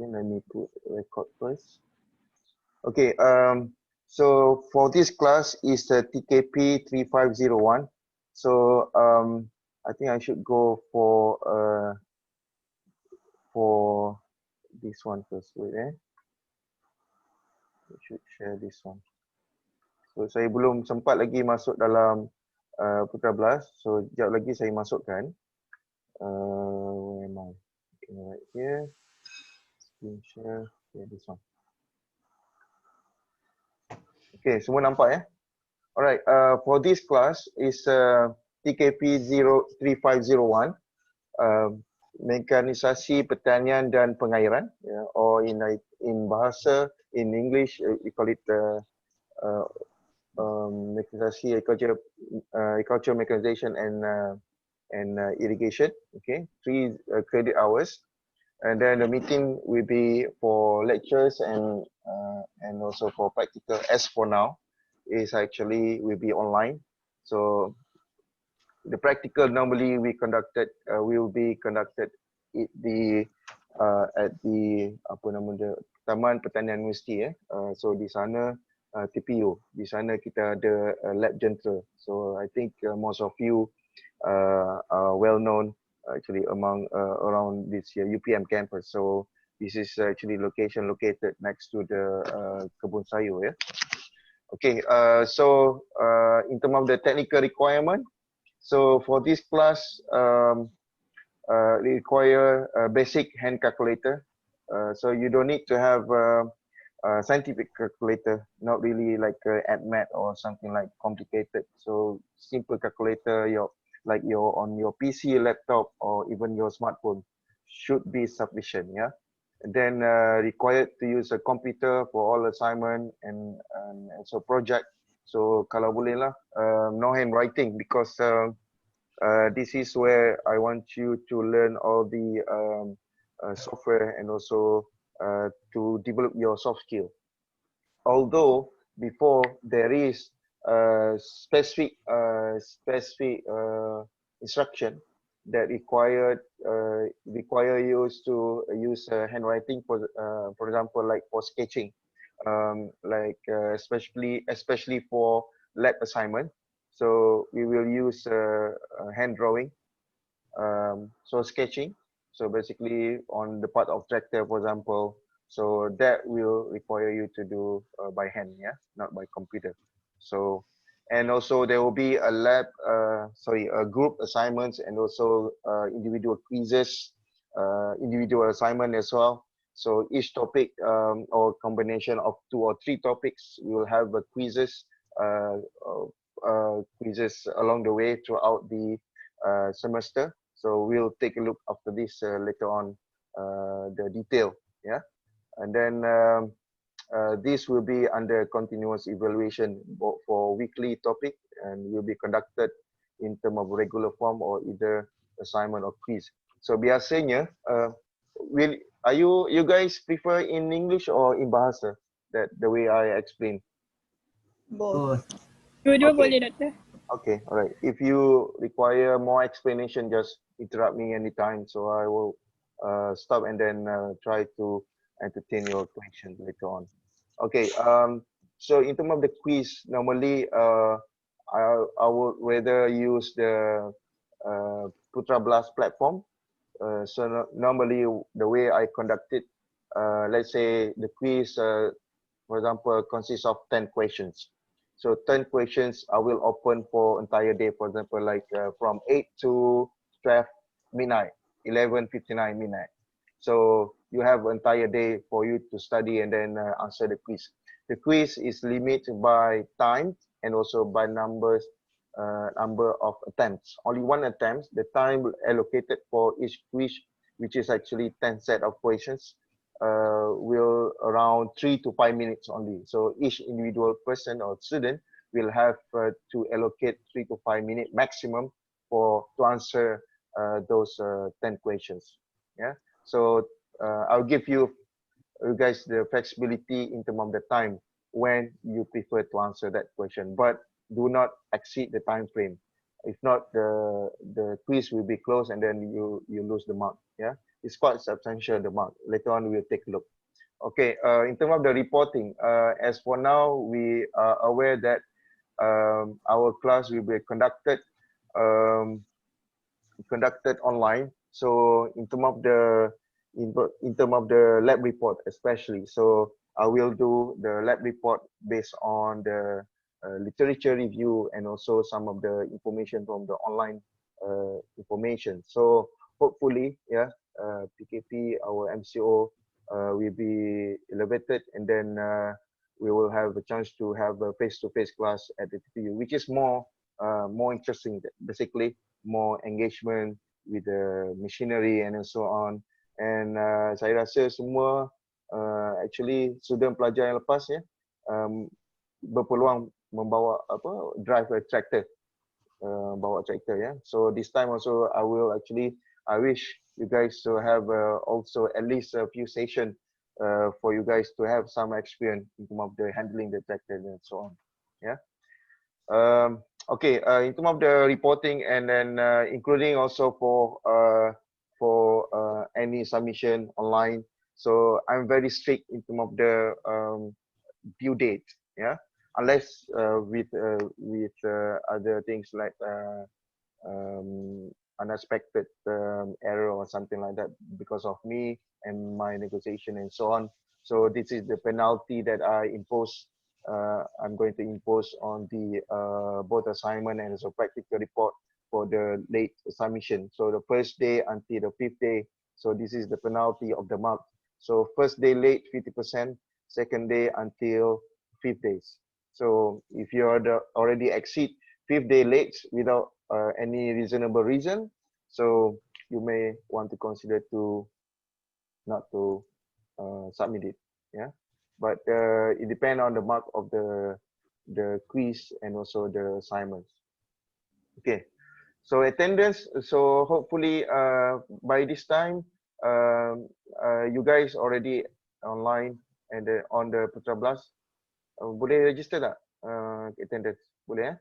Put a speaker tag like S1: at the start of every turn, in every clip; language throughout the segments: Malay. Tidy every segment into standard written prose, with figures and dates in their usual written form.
S1: Okay, let me put record first. Okay, so for this class is the TKP 3501. So I think I should go for this one first. Wait, I should share this one. So saya belum sempat lagi masuk dalam Putra Blast. So sekejap lagi saya masukkan. Where am I? Okay, right here. Screen share. Okay, this one. Okay, semua nampak ya? Alright, for this class is TKP 3501, mekanisasi pertanian dan pengairan, or in bahasa, in English, we call it mekanisasi agriculture mechanization and irrigation. Okay, 3 credit hours, and then the meeting will be for lectures and also for practical. As for now, is actually will be online. So the practical normally we will be conducted at the apa nama dia, Taman Pertanian Universiti so di sana TPU, di sana kita ada lab jentera. So I think most of you are well known actually among around this UPM campus. So this is actually located next to the kebun sayur Okay, so in terms of the technical requirement, so for this class, require a basic hand calculator. So you don't need to have a scientific calculator, not really like AddMath or something like complicated. So simple calculator, on your PC, laptop, or even your smartphone should be sufficient. Yeah. Then required to use a computer for all assignment and also project. So kalau boleh lah, no handwriting, because this is where I want you to learn all the software and also to develop your soft skill. Although before there is specific instruction that require you to use handwriting for example, like for sketching, especially for lab assignment. So we will use hand drawing, so sketching. So basically on the part of tractor, for example, so that will require you to do by hand, not by computer. So, and also there will be a group assignments and also individual quizzes, individual assignment as well. So each topic or combination of 2 or 3 topics, we will have quizzes along the way throughout the semester. So we'll take a look after this later on, the detail, and then this will be under continuous evaluation for weekly topic, and will be conducted in terms of regular form or either assignment or quiz. So biasanya, are you guys prefer in English or in bahasa? That the way I explain.
S2: Both.
S3: Dua-dua boleh, Doktor.
S1: Okay, all right. If you require more explanation, just interrupt me anytime. So I will stop and then try to entertain your questions later on. Okay. So in terms of the quiz, normally I would rather use the Putra Blast platform. So normally the way I conduct it, let's say the quiz, for example, consists of 10 questions. So 10 questions I will open for entire day, for example, like from 8 to 12 midnight, 11:59 midnight. So you have entire day for you to study and then answer the quiz. The quiz is limited by time and also by number of attempts. Only 1 attempt. The time allocated for each quiz, which is actually 10 set of questions, will around 3 to 5 minutes only. So each individual person or student will have to allocate 3 to 5 minutes maximum to answer those 10 questions. Yeah. So I'll give you guys the flexibility in terms of the time when you prefer to answer that question, but do not exceed the time frame. If not, the quiz will be closed and then you lose the mark. Yeah. it's quite substantial, the mark. Later on, we'll take a look. Okay, in terms of the reporting, as for now, we are aware that our class will be um, conducted online. So in terms of the in terms of the lab report, especially, so I will do the lab report based on the literature review and also some of the information from the online information. So hopefully, yeah, PKP, our MCO, will be elevated, and then we will have a chance to have a face-to-face class at the TPU, which is more interesting, basically more engagement with the machinery and so on. And saya rasa semua actually student pelajar yang lepas ya berpeluang membawa drive a tractor, bawa tractor ya. So this time also I wish you guys to have also at least a few sessions for you guys to have some experience in terms of the handling the tractor and so on. Yeah. Okay, in terms of the reporting, and then including also for any submission online. So I'm very strict in terms of the due date, yeah. Unless with other things like unexpected error or something like that because of me and my negotiation and so on. So this is the penalty that I impose. I'm going to impose on the both assignment and also practical report for the late submission. So the first day until the 5th day. So this is the penalty of the mark. So first day late 50%, second day until 5th days. So if you are already exceed 5th day late without any reasonable reason, so you may want to consider to not to submit it. Yeah. But it depends on the mark of the quiz and also the assignments. Okay, so attendance. So hopefully by this time you guys already online and on the Putra Blast. Boleh register tak attendance? Boleh ya?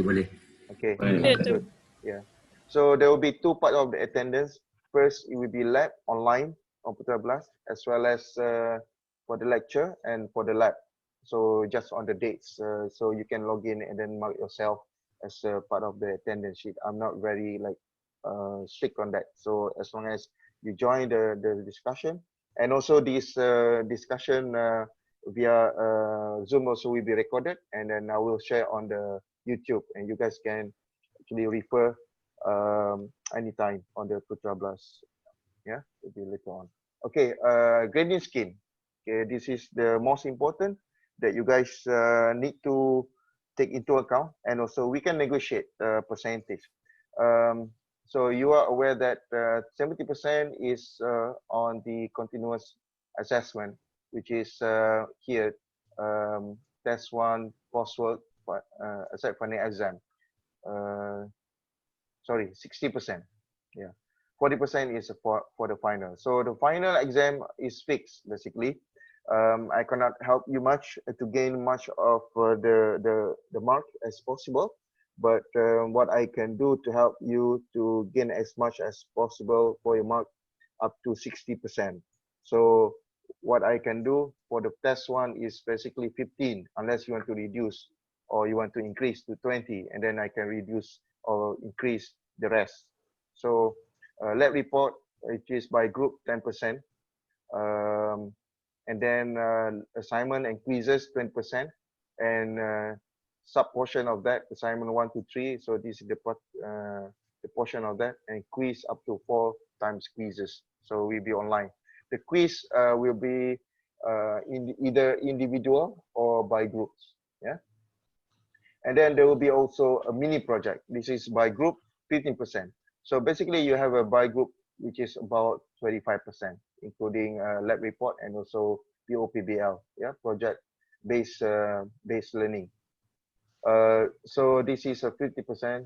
S4: Boleh.
S1: Okay,
S3: Boleh tu.
S1: good. Yeah. So there will be two parts of the attendance. First, it will be lab online on Putra Blast, as well as for the lecture and for the lab. So just on the dates, so you can log in and then mark yourself as a part of the attendance sheet. I'm not very like strict on that. So as long as you join the discussion, and also this discussion via Zoom also will be recorded, and then I will share on the YouTube, and you guys can actually refer anytime on the Putra Blast. Yeah, will be later on. Okay, grading scheme. Okay, this is the most important that you guys need to take into account, and also we can negotiate percentage. So you are aware that 70% is on the continuous assessment, which is here, test one, coursework, aside from the exam. Sorry, 60%. Yeah, 40% is for the final. So the final exam is fixed basically. I cannot help you much to gain much of the mark as possible, but what I can do to help you to gain as much as possible for your mark up to 60%. So what I can do for the test one is basically 15, unless you want to reduce or you want to increase to 20, and then I can reduce or increase the rest. So lab report, which is by group 10%, and then assignment and quizzes 20%, and sub portion of that, assignment 1 to 3. So this is the portion of that, and quiz up to 4 times quizzes. So we'll be online. The quiz will be either individual or by groups. Yeah. And then there will be also a mini project. This is by group 15%. So basically you have a by group, which is about 25%, including lab report and also POPBL, yeah, project based learning. So this is a 50%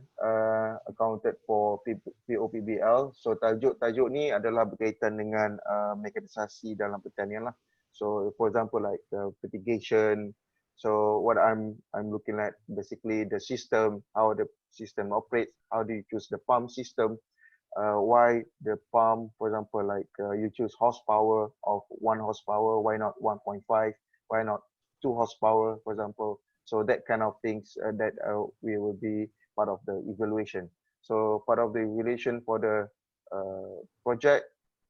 S1: accounted for POPBL. So tajuk ni adalah berkaitan dengan mekanisasi dalam pertanian lah. So for example like fertigation. So what I'm looking at basically the system, how the system operates, how do you choose the pump system, why the pump, for example, like you choose horsepower of 1 horsepower, why not 1.5, why not 2 horsepower, for example. So that kind of things that we will be part of the evaluation. So part of the evaluation for the project,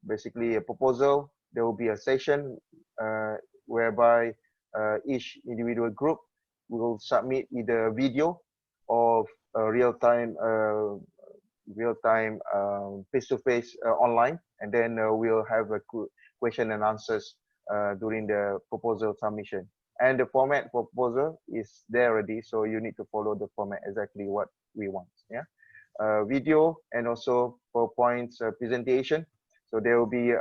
S1: basically a proposal, there will be a session whereby each individual group will submit either video or real-time face-to-face online, and then we'll have a question and answers during the proposal submission. And the format for proposal is there already, so you need to follow the format exactly what we want. Yeah, video and also PowerPoint presentation. So there will be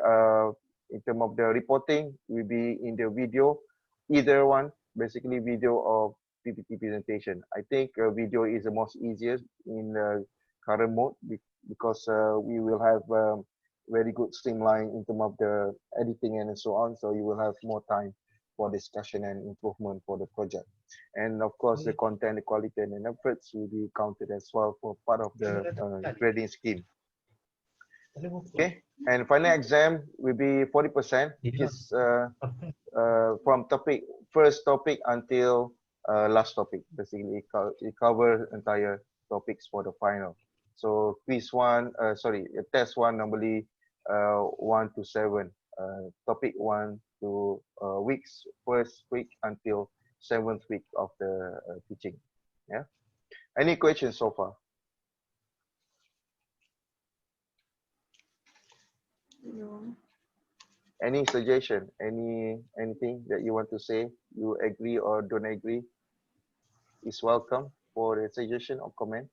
S1: in terms of the reporting, will be in the video, either one, basically video or PPT presentation. I think video is the most easiest in the current mode because we will have very good streamline in terms of the editing and so on. So you will have more time for discussion and improvement for the project. And of course, the content, the quality, and efforts will be counted as well for part of the grading scheme. Okay, and final exam will be 40%, which is from first topic until last topic. Basically, it covers entire topics for the final. So quiz one, test one normally 1 to 7, topic 1 to weeks, first week until 7th week of the teaching. Yeah. Any questions so far?
S2: No.
S1: Any suggestion? Anything that you want to say? You agree or don't agree? Is welcome for a suggestion or comment.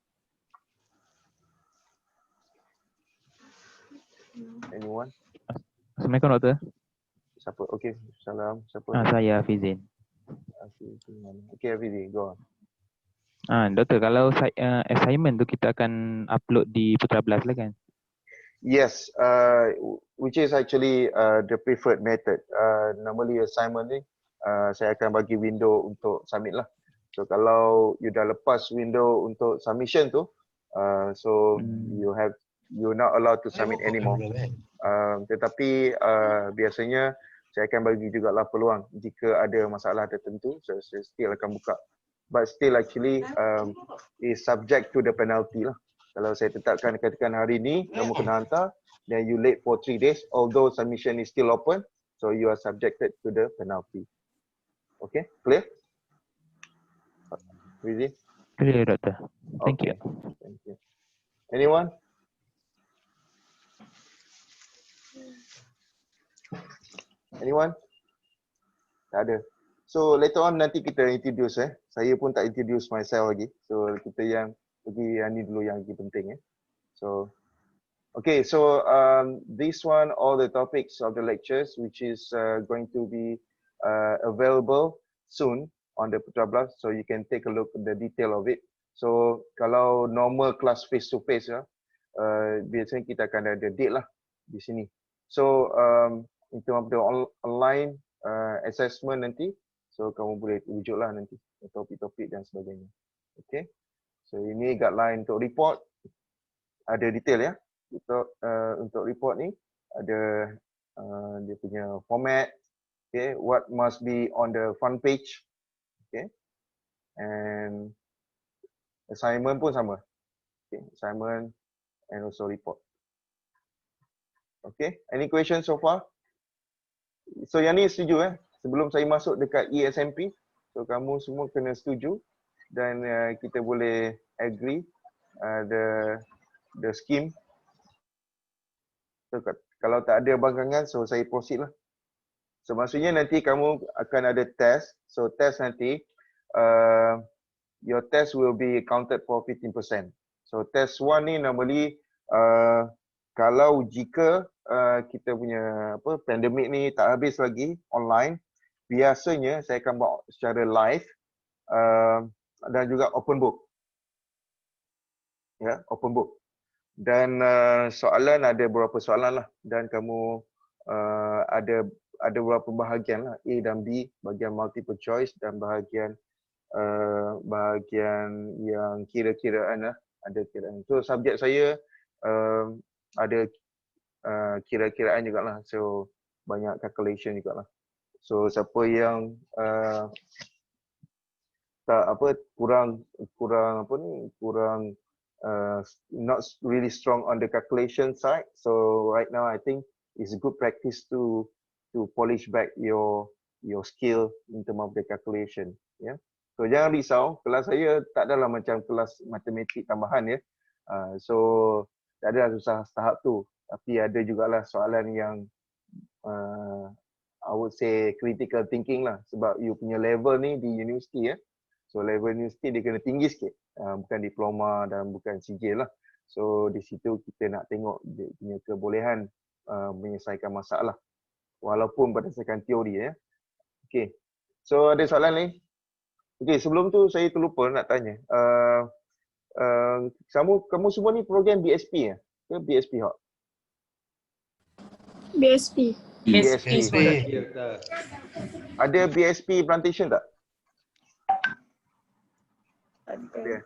S1: Anyone?
S5: Assalamualaikum doktor.
S1: Siapa? Okay, salam. Siapa?
S5: Saya Hafizin.
S1: Okay, Hafizin, go on.
S5: Doktor, kalau assignment tu kita akan upload di Putra Blast lah kan?
S1: Yes, which is actually the preferred method. Normally assignment ni saya akan bagi window untuk submit lah. So kalau you dah lepas window untuk submission tu, so you're not allowed to submit anymore. Tetapi biasanya saya akan bagi jugalah peluang jika ada masalah tertentu, so saya still akan buka. But still actually is subject to the penalty lah. Kalau saya tetapkan katakan hari ni kamu kena hantar, then you late for 3 days, although submission is still open, so you are subjected to the penalty. Okay, clear? Easy?
S5: Clear doktor. Thank you.
S1: Thank you. Anyone? Anyone? Tak ada. So later on nanti kita introduce Saya pun tak introduce myself lagi. So kita yang pergi yang ni dulu yang lagi penting So okay, so this one all the topics of the lectures which is going to be available soon on the Putra Blast, so you can take a look at the detail of it. So kalau normal class face to face biasanya kita akan ada date lah di sini. So in terms of the online assessment nanti, so kamu boleh rujuk lah nanti topik-topik dan sebagainya. Okay, so ini guideline untuk report, ada detail ya. Untuk report ni ada dia punya format, okay, what must be on the front page, okay, and assignment pun sama, okay, assignment and also report. Okay, any questions so far? So yang ni setuju sebelum saya masuk dekat ESMP, so kamu semua kena setuju dan kita boleh agree the scheme. So kalau tak ada bangkangan, so saya proceed lah. So maksudnya nanti kamu akan ada test. So test nanti your test will be counted for 15%. So test 1 ni normally kalau jika kita punya pandemik ni tak habis lagi online, biasanya saya akan buat secara live dan juga open book. Ya, open book. Dan soalan ada beberapa soalan lah, dan kamu ada beberapa bahagian lah, A dan B, bahagian multiple choice dan bahagian yang kira-kiraan lah, ada kiraan. So subjek saya ada kira-kiraan jugalah. So banyak calculation jugalah. So siapa yang tak kurang not really strong on the calculation side. So right now I think it's a good practice to polish back your skill in term of the calculation. Yeah. So jangan risau, kelas saya tak adalah macam kelas matematik tambahan ya. So tak ada susah tahap tu. Tapi ada jugalah soalan yang I would say critical thinking lah, sebab you punya level ni di universiti ya. So level universiti dia kena tinggi sikit, bukan diploma dan bukan sijil lah. So di situ kita nak tengok dia punya kebolehan menyelesaikan masalah walaupun berdasarkan teori ya. Okay, so ada soalan ni? Okay, sebelum tu saya terlupa nak tanya. Kamu semua ni program BSP ya? Ke BSP Hawk?
S3: BSP.
S1: BSP. Ada BSP plantation tak?
S2: Ada.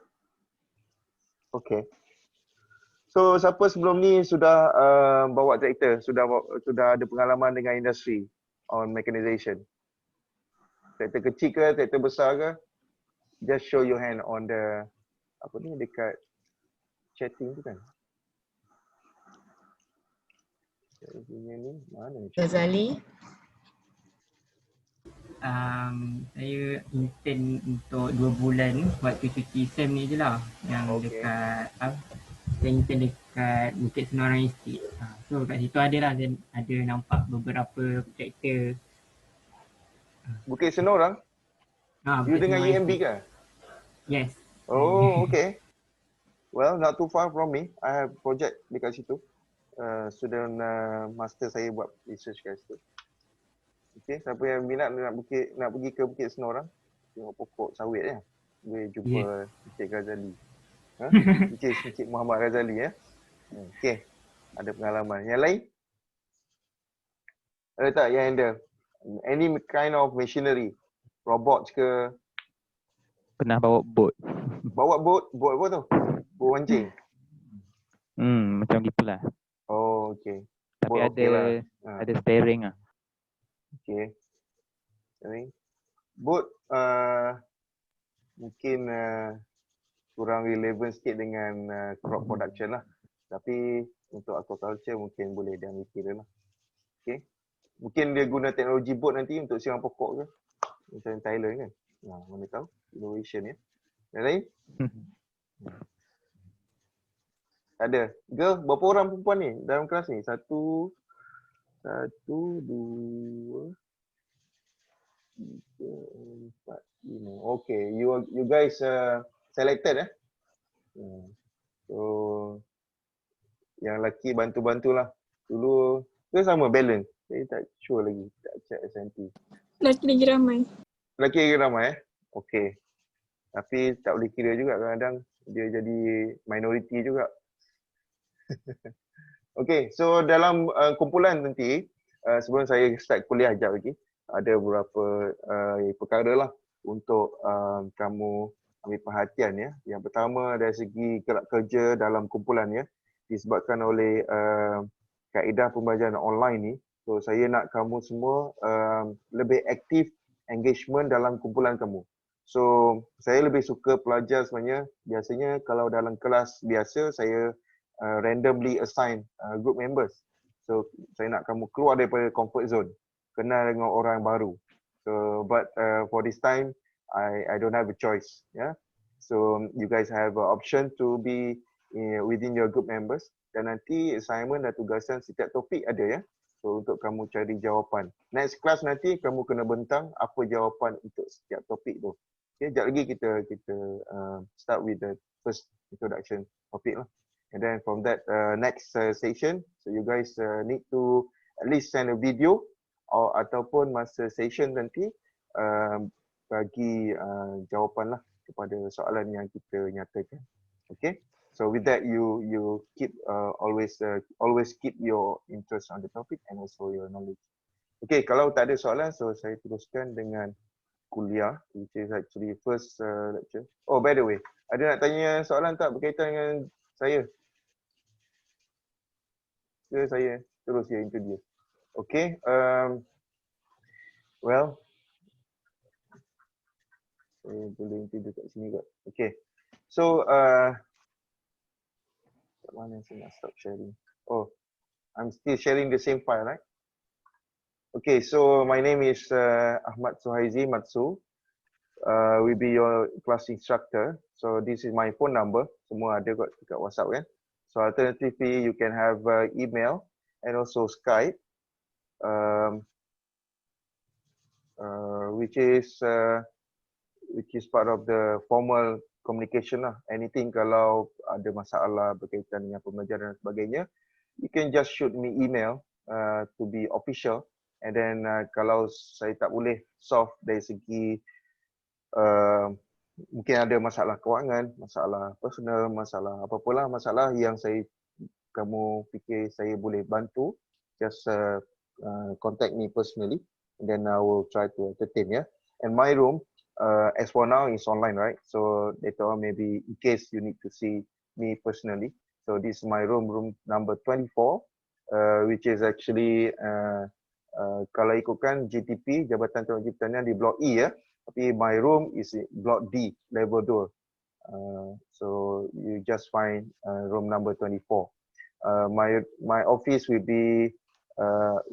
S1: Okay. So siapa sebelum ni sudah bawa traktor, sudah ada pengalaman dengan industri on mechanization? Traktor kecil ke, traktor besar ke? Just show your hand on the apa ni dekat chatting tu kan. Ini ni mana ni?
S2: Ghazali.
S6: Saya intern untuk 2 bulan waktu cuti SEM ni je lah. Yang dekat saya intern dekat Bukit Senaran Estate. So kat situ ada lah, dan ada nampak beberapa traktor.
S1: Bukit Senorang? You
S6: Bukit
S1: dengan
S6: Senaran
S1: UMB
S6: Estate.
S1: ke?
S6: Yes.
S1: Oh, okay. Well, not too far from me. I have project dekat situ. Student master saya buat research kat situ. Okay, siapa yang minat nak pergi ke Bukit Senorang, tengok pokok sawit ya. Boleh jumpa Encik Ghazali. Encik Muhammad Ghazali ya. Okay, ada pengalaman. Yang lain? Ada tak yang ada? Any kind of machinery? Robots ke?
S5: Pernah bawa boat.
S1: Bawa boat apa tu? Boat mancing?
S5: Macam gitulah.
S1: Oh, okay.
S5: Tapi
S1: Boat
S5: ada ada steering ah.
S1: Okay. Boat mungkin kurang relevan sikit dengan crop production lah. Tapi untuk aquaculture mungkin boleh dia mikir lah. Okay. Mungkin dia guna teknologi boat nanti untuk siram pokok ke. Macam Thailand kan. Mana tahu. Innovation ya. Yang lain? Ada. Girl, berapa orang perempuan ni dalam kelas ni? Satu, dua, tiga, empat, lima. Okay, you guys selected eh? So, yang lelaki bantu-bantulah. Dulu, tu sama balance. Saya tak sure lagi. Tak check SNP.
S3: Lelaki lagi ramai.
S1: Lelaki lagi ramai eh? Okay. Tapi tak boleh kira juga kadang-kadang dia jadi minority juga. Okay, so dalam kumpulan nanti, sebelum saya start kuliah sekejap lagi, ada beberapa perkara lah untuk kamu ambil perhatian ya. Yang pertama dari segi gerak kerja dalam kumpulan ya, disebabkan oleh kaedah pembelajaran online ni. So saya nak kamu semua lebih aktif engagement dalam kumpulan kamu. So saya lebih suka pelajar sebenarnya, biasanya kalau dalam kelas biasa saya randomly assign group members. So saya nak kamu keluar daripada comfort zone, kenal dengan orang baru. So but for this time I don't have a choice ya. Yeah? So you guys have an option to be within your group members, dan nanti assignment dan tugasan setiap topik ada ya. So untuk kamu cari jawapan. Next class nanti kamu kena bentang apa jawapan untuk setiap topik tu. Okay, sekejap lagi kita start with the first introduction topic lah. And then from that next session, so you guys need to at least send a video ataupun masa session nanti bagi jawapan lah kepada soalan yang kita nyatakan. Okay, so with that you keep always keep your interest on the topic and also your knowledge. Okay, kalau tak ada soalan, so saya teruskan dengan kuliah, which is actually first lecture. Oh, by the way, ada nak tanya soalan tak berkaitan dengan saya? ke saya terus dia introduce? Okay. Well, saya boleh introduce kat sini kot. Okay. So, kat mana saya nak stop sharing? Oh, I'm still sharing the same file, right? Okay, so my name is Ahmad Suhaizi Matsu. Will be your class instructor. So this is my phone number. Semua ada kat WhatsApp kan. So alternatively, you can have email and also Skype, which is part of the formal communication lah. Anything kalau ada masalah berkaitan dengan pembelajaran dan sebagainya, you can just shoot me email to be official. And then kalau saya tak boleh solve dari segi mungkin ada masalah kewangan, masalah personal, masalah apa-apalah masalah yang kamu fikir saya boleh bantu, just contact me personally and then I will try to entertain ya. And my room as for now is online, right? So later on maybe in case you need to see me personally. So this is my room number 24, which is actually kalau ikutkan GTP, Jabatan Teknologi Pertanian di Blok E ya. Tapi my room is Block D, level 2. So you just find room number 24. My office will be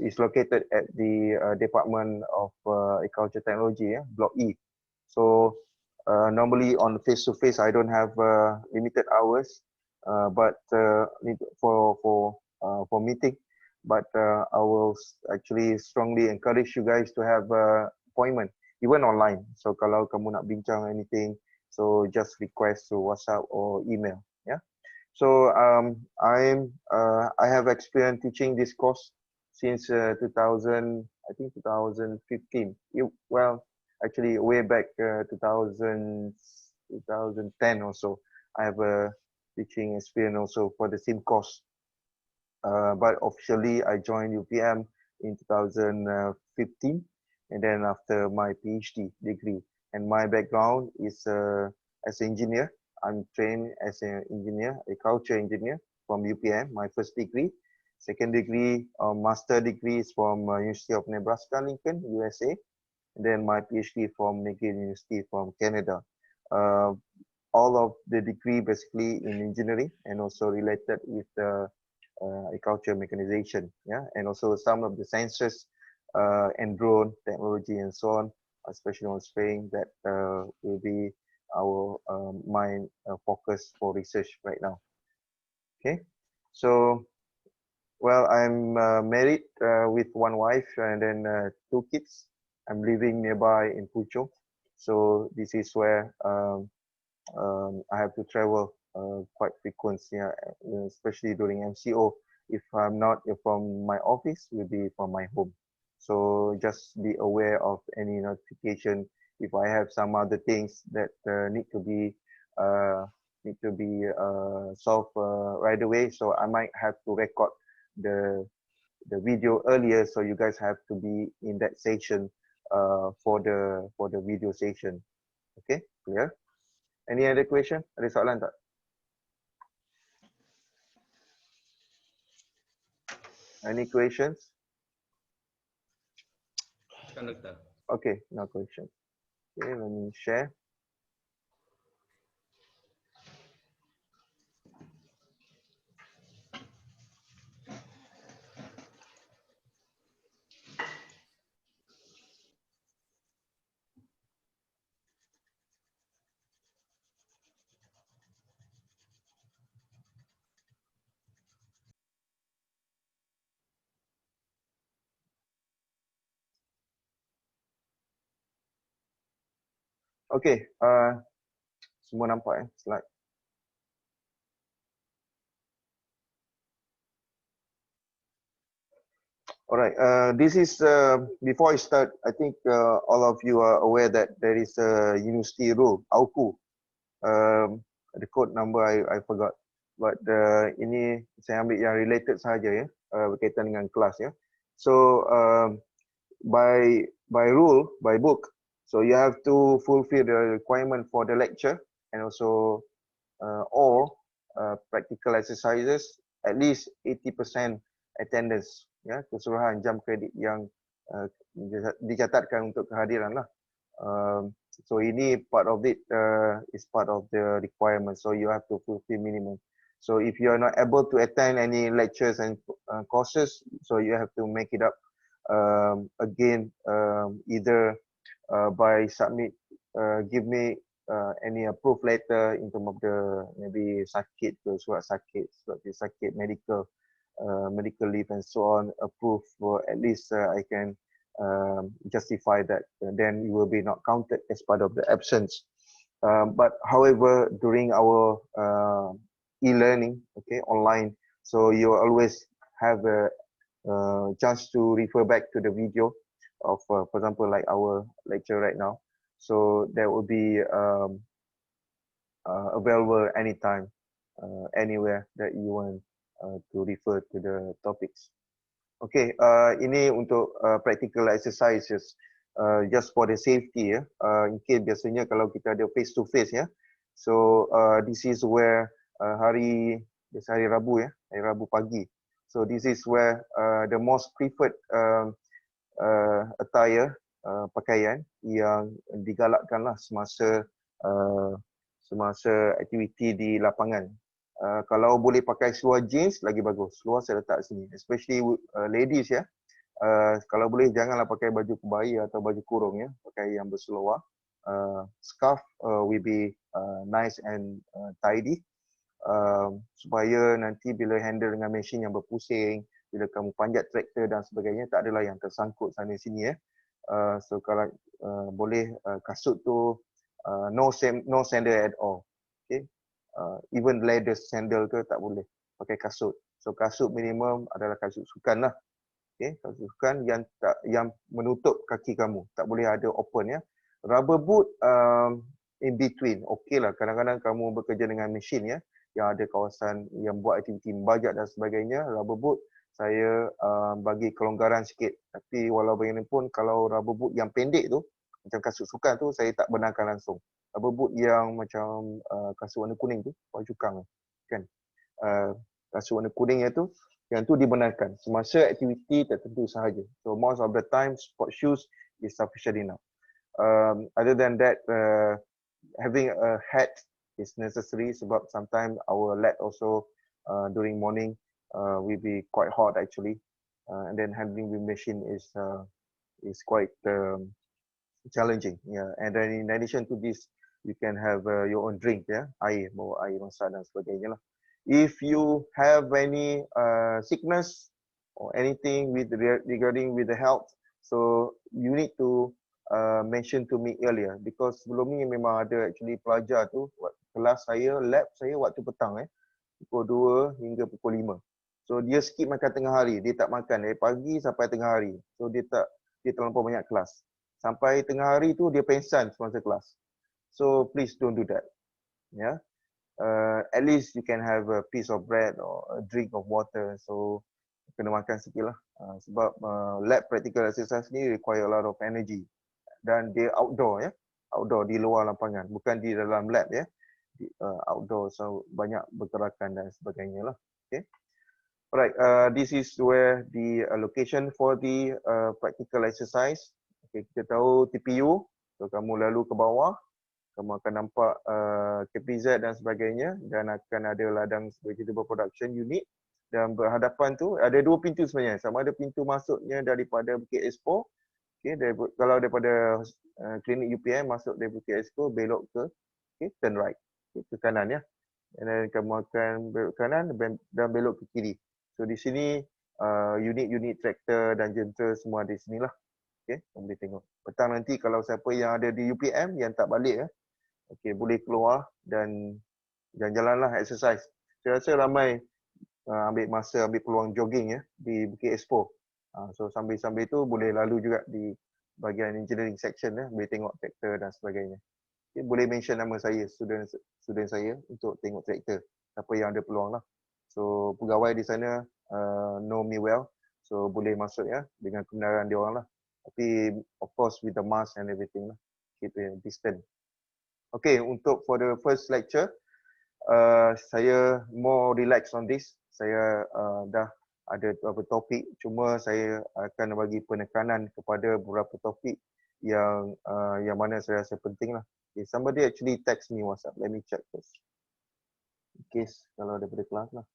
S1: is located at the Department of Agriculture Technology, yeah, Block E. So normally on face-to-face, I don't have limited hours, but for meeting. But I will actually strongly encourage you guys to have appointment, even online. So kalau kamu nak bincang anything, so just request through WhatsApp or email. Yeah. So I have experience teaching this course since 2015. Well, actually way back 2010 or so. I have a teaching experience also for the same course. But officially I joined UPM in 2015, and then after my PhD degree. And my background is as an engineer. I'm trained as an engineer, a culture engineer from UPM, my first degree. Second degree, master degree is from University of Nebraska, Lincoln, USA. And then my PhD from McGill University from Canada. All of the degree basically in engineering and also related with agriculture mechanization, yeah, and also some of the sensors and drone technology and so on, especially on spraying, that will be our main focus for research right now. Okay, so well, I'm married with one wife and then 2 kids. I'm living nearby in Puchong, so this is where I have to travel quite frequently, especially during MCO. If I'm not from my office, will be from my home. So just be aware of any notification. If I have some other things that need to be solved right away, so I might have to record the video earlier. So you guys have to be in that session for the video session. Okay, clear? Any other question? Ada soalan tak? Any questions? Okay, no question. Okay, let me share. Okay, semua nampak slide. Alright, this is before I start. I think all of you are aware that there is a university rule, AUKU. The code number I forgot, but ini saya ambil yang related saja ya, berkaitan dengan kelas ya. So by rule, by book. So you have to fulfill the requirement for the lecture and also all practical exercises, at least 80% attendance, ya, keseluruhan jam kredit yang dicatatkan untuk kehadiran lah. So ini part of it is part of the requirement. So you have to fulfill minimum. So if you are not able to attend any lectures and courses, so you have to make it up again, either by give me any approved letter in terms of the maybe sakit ke, surat sakit, medical leave and so on, approved for at least I can justify that, then you will be not counted as part of the absence. But however, during our e-learning, okay, online, so you always have a chance to refer back to the video of, for example, like our lecture right now. So that will be available anytime, anywhere that you want to refer to the topics. Okay, ini untuk practical exercises, just for the safety ya. In case biasanya kalau kita ada face to face ya. So this is where hari Rabu ya, hari Rabu pagi. So this is where the most preferred attire, pakaian yang digalakkanlah semasa aktiviti di lapangan. Kalau boleh pakai seluar jeans lagi bagus. Seluar saya letak sini, especially ladies ya. Kalau boleh janganlah pakai baju kebaya atau baju kurung ya, pakai yang berseluar. Scarf will be nice and tidy, supaya nanti bila handle dengan mesin yang berpusing, bila kamu panjat traktor dan sebagainya, tak adalah yang tersangkut sana sini ya. So kalau boleh kasut tu no sandal at all. Okay. Even leather sandal ke tak boleh, pakai kasut. So kasut minimum adalah kasut sukan lah. Okay, kasut sukan yang menutup kaki kamu, tak boleh ada open ya. Rubber boot in between, okay lah. Kadang-kadang kamu bekerja dengan mesin ya, yang ada kawasan yang buat aktiviti membajak dan sebagainya, rubber boot saya bagi kelonggaran sikit. Tapi walau bagaimanapun, kalau rubber boot yang pendek tu, macam kasut sukan tu, saya tak benarkan langsung. Rubber boot yang macam kasut warna kuning tu, baju kang kan. Kasut warna kuningnya tu, yang tu dibenarkan semasa aktiviti tertentu sahaja. So most of the time sport shoes is sufficient enough. Other than that, having a hat is necessary sebab sometimes our lab also during morning will be quite hot actually, and then handling the machine is quite challenging. Yeah, and then in addition to this, you can have your own drink ya, air, bawa air masak dan sebagainya lah. If you have any sickness or anything regarding with the health, so you need to mention to me earlier, because sebelum ni memang ada actually pelajar tu, kelas saya, lab saya waktu petang pukul 2 hingga pukul 5. So dia skip makan tengah hari, dia tak makan dari pagi sampai tengah hari. So dia terlampau banyak kelas. Sampai tengah hari tu dia pengsan semasa kelas. So please don't do that. Yeah. At least you can have a piece of bread or a drink of water. So kena makan sikit lah. Sebab lab practical exercise ni require a lot of energy. Dan dia outdoor ya. Outdoor di luar lapangan. Bukan di dalam lab ya. Outdoor, so banyak bergerakan dan sebagainya lah. Okay. Alright, this is where the location for the practical exercise. Okay, kita tahu TPU. So kamu lalu ke bawah. Kamu akan nampak KPZ dan sebagainya, dan akan ada ladang vegetable production unit, dan berhadapan tu ada dua pintu sebenarnya. Sama ada pintu masuknya daripada Bukit Expo, okay, kalau daripada klinik UPM masuk dari Bukit Expo, belok ke, okay, turn right, okay, ke kanan ya. Dan kamu akan belok ke kanan dan belok ke kiri. So di sini unit-unit traktor dan jentera semua ada di sinilah. Okay, kamu boleh tengok. Petang nanti kalau siapa yang ada di UPM yang tak balik ya, okay, boleh keluar dan jalan-jalanlah exercise. Saya rasa ramai ambil masa, ambil peluang jogging ya di Bukit Expo. So sambil-sambil tu boleh lalu juga di bahagian engineering section ya, boleh tengok traktor dan sebagainya. Okay, boleh mention nama saya, student saya untuk tengok traktor, siapa yang ada peluang lah. So pegawai di sana know me well, so boleh masuk ya dengan kebenaran dia orang lah. Tapi of course with the mask and everything lah, keep distance. Okay, untuk for the first lecture, saya more relax on this. Saya dah ada beberapa topik, cuma saya akan bagi penekanan kepada beberapa topik yang mana saya rasa penting lah. Okay, somebody actually text me WhatsApp. Let me check first. In case kalau daripada kelas lah.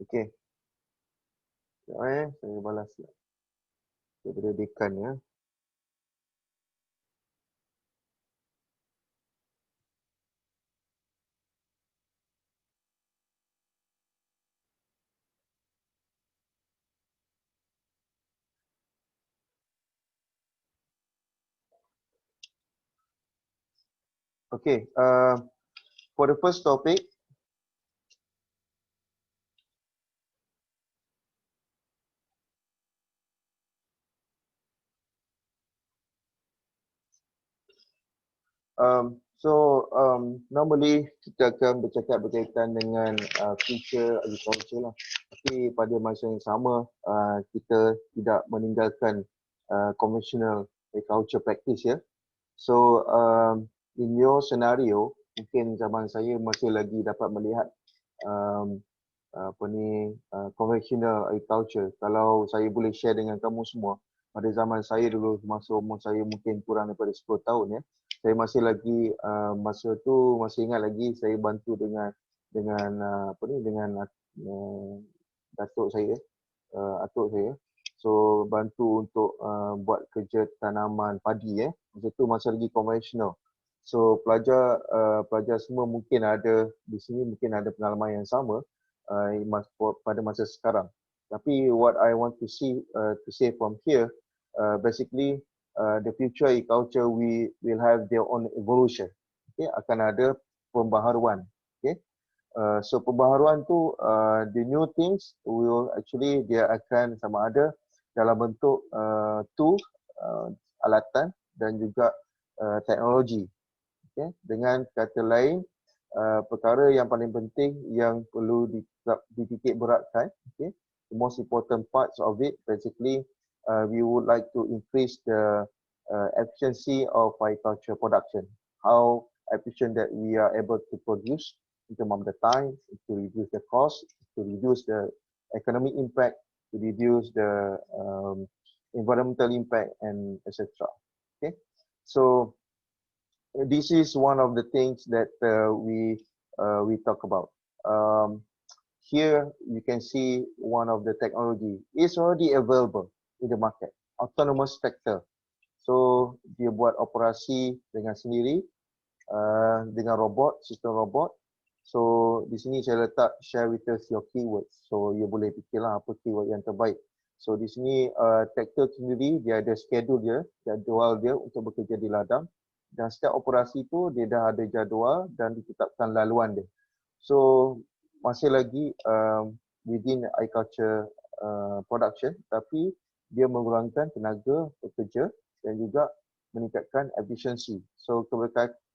S1: Okay. Saya balas lah. Daripada dekan ya. Okay, for the first topic, normally kita akan bercakap berkaitan dengan future agriculture lah. Tapi pada masa yang sama, kita tidak meninggalkan conventional agriculture practice ya. So in your scenario, mungkin zaman saya masih lagi dapat melihat conventional agriculture. Kalau saya boleh share dengan kamu semua, pada zaman saya dulu, masa umur saya mungkin kurang daripada 10 tahun ya, saya masih lagi masa tu masih ingat lagi saya bantu dengan datuk saya, atuk saya. So bantu untuk buat kerja tanaman padi masa tu masa lagi konvensional. So pelajar semua mungkin ada di sini, mungkin ada pengalaman yang sama pada masa sekarang. Tapi what I want to say from here, basically the future agriculture will have their own evolution. Okay, akan ada pembaharuan. Okay, so pembaharuan tu the new things will actually dia akan sama ada dalam bentuk tool, alatan dan juga teknologi. Okay, dengan kata lain, perkara yang paling penting yang perlu dititik beratkan, okay, the most important parts of it basically we would like to increase the efficiency of agriculture production. How efficient that we are able to produce in terms of the time, to reduce the cost, to reduce the economic impact, to reduce the environmental impact, and etc. Okay, so this is one of the things that we talk about. Here you can see one of the technology is already available in the market, autonomous tractor. So dia buat operasi dengan sendiri dengan robot, sistem robot. So di sini saya letak share with us your keywords. So you boleh fikirlah apa keyword yang terbaik. So di sini tractor sendiri dia ada schedule dia, jadual dia untuk bekerja di ladang. Dan setiap operasi tu dia dah ada jadual dan ditetapkan laluan dia. So masih lagi within agriculture production, tapi dia mengurangkan tenaga pekerja dan juga meningkatkan efisiensi. So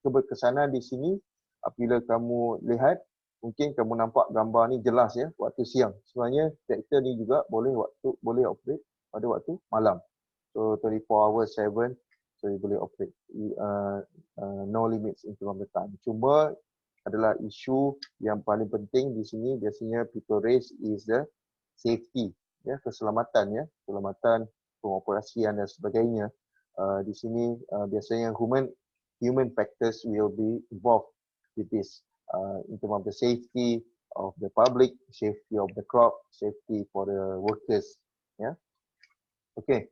S1: keberkesanan di sini apabila kamu lihat, mungkin kamu nampak gambar ni jelas ya, waktu siang. Sebenarnya traktor ni juga boleh operate pada waktu malam. So 24 hours 7, so you boleh operate. No limits in terms of the time. Cuma adalah isu yang paling penting di sini biasanya people raise is the safety, ya, keselamatan ya, keselamatan pengoperasian dan sebagainya. Di sini biasanya human factors will be involved with this in terms of the safety of the public, safety of the crop, safety for the workers. Yeah. Okay.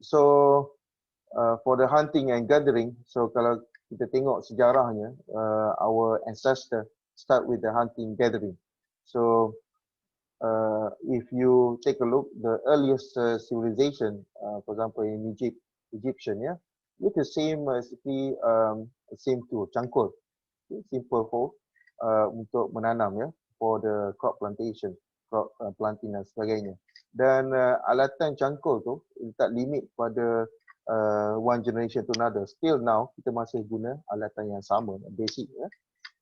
S1: So for the hunting and gathering, so kalau kita tengok sejarahnya, our ancestor start with the hunting gathering. So if you take a look, the earliest civilization, for example in Egyptian, yeah, with the same basically same tool, cangkul, simple hoe untuk menanam ya, for the crop plantation, crop planting dan sebagainya. Dan alatan cangkul tu tak limit pada one generation to another. Still now kita masih guna alatan yang sama, basic ya.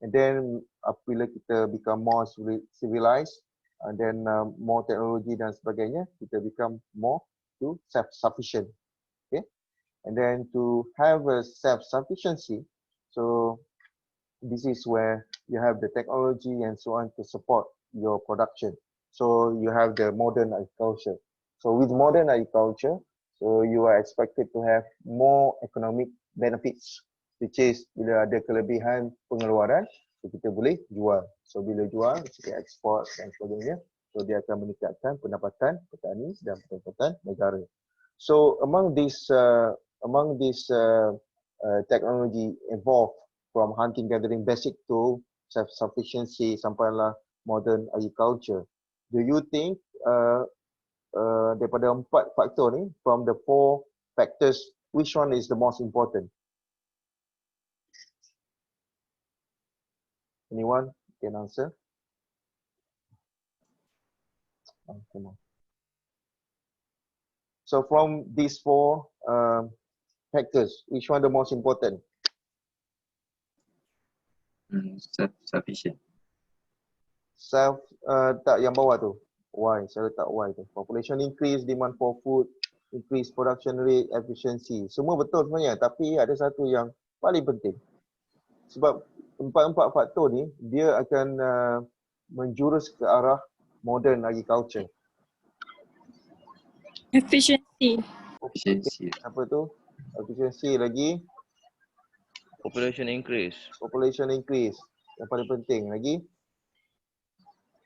S1: And then apabila kita become more civilized, and then more teknologi dan sebagainya, kita become more to self-sufficient. Okay. and then to have a self-sufficiency. So this is where you have the technology and so on to support your production. So you have the modern agriculture. So with modern agriculture, so you are expected to have more economic benefits, which is bila ada kelebihan pengeluaran, so kita boleh jual. So bila jual, kita ekspor dan sebagainya, so dia akan meningkatkan pendapatan petani dan pendapatan negara. So among this technology evolved from hunting gathering basic to self-sufficiency sampailah modern agriculture. Do you think daripada 4 faktor ni, from the 4 factors, which one is the most important? Anyone can answer? Oh, come on. So from these 4 factors, which one the most important?
S4: Self-sufficient.
S1: Self, tak yang bawah tu. Why? Saya letak why tu. Population increase, demand for food, increase production rate, efficiency. Semua betul sebenarnya, tapi ada satu yang paling penting. Sebab 4 faktor ni, dia akan menjurus ke arah modern agriculture.
S3: Efficiency.
S4: Efficiency.
S1: Apa tu? Efficiency lagi.
S7: Population increase.
S1: Population increase. Yang paling penting lagi.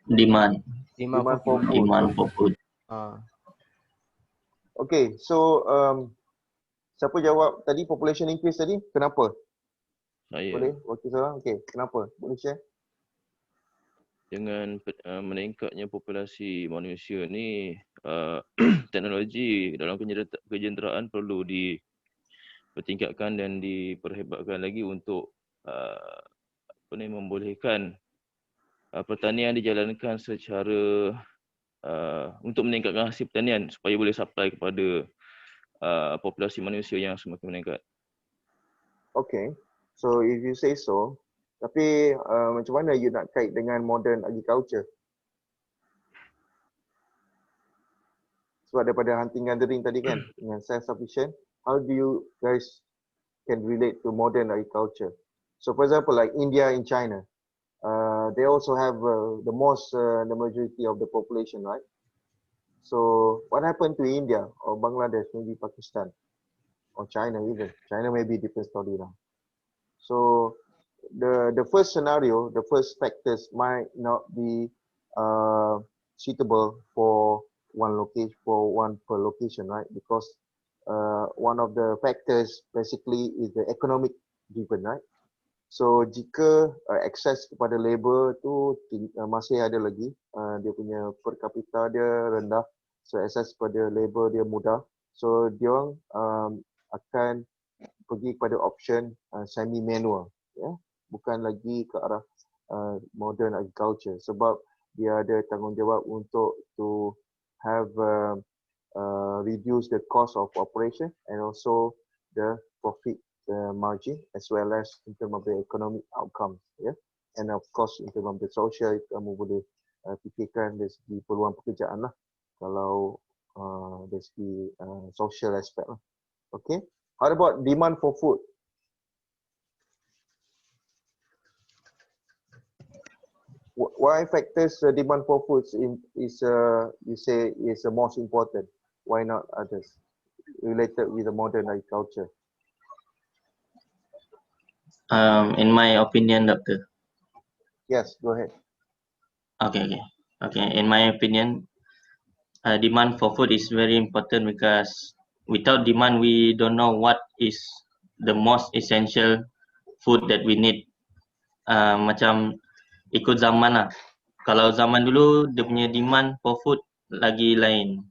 S8: Demand
S1: Demand for food.
S8: demand for food.
S1: Okay, so siapa jawab tadi population increase tadi? Kenapa?
S7: Saya
S1: Boleh? Wakil seorang? Okay, kenapa? Boleh share?
S7: dengan meningkatnya populasi manusia ni, teknologi dalam kejenderaan perlu dipertingkatkan dan diperhebatkan lagi untuk membolehkan pertanian dijalankan secara untuk meningkatkan hasil pertanian supaya boleh supply kepada populasi manusia yang semakin meningkat.
S1: Okay, so if you say so, tapi macam mana you nak kait dengan modern agriculture? Sebab daripada hunting gathering tadi kan, dengan self-sufficient, how do you guys can relate to modern agriculture? So for example, like India and China, they also have the majority of the population, right? So what happened to India or Bangladesh, maybe Pakistan or China even? China may be different story now. So the first scenario, the first factors might not be suitable for one per location, right? Because one of the factors basically is the economic driven, right? So jika akses kepada labor tu masih ada lagi, dia punya per capita dia rendah, so akses kepada labor dia mudah, so dia akan pergi kepada option semi manual, ya, bukan lagi ke arah modern agriculture sebab dia ada tanggungjawab untuk to have reduce the cost of operation and also the profit margin as well as in terms of the economic outcomes, yeah, and of course in terms of the social, kamu boleh fikirkan dari segi peluang pekerjaan lah kalau dari segi social aspect lah. Okay, how about demand for food? Why factors demand for foods is you say is the most important? Why not others related with the modern agriculture?
S8: In my opinion, doctor.
S1: Yes, go ahead.
S8: Okay. In my opinion, demand for food is very important because without demand, we don't know what is the most essential food that we need. Macam ikut zaman lah. Kalau zaman dulu, dia punya demand for food lagi lain.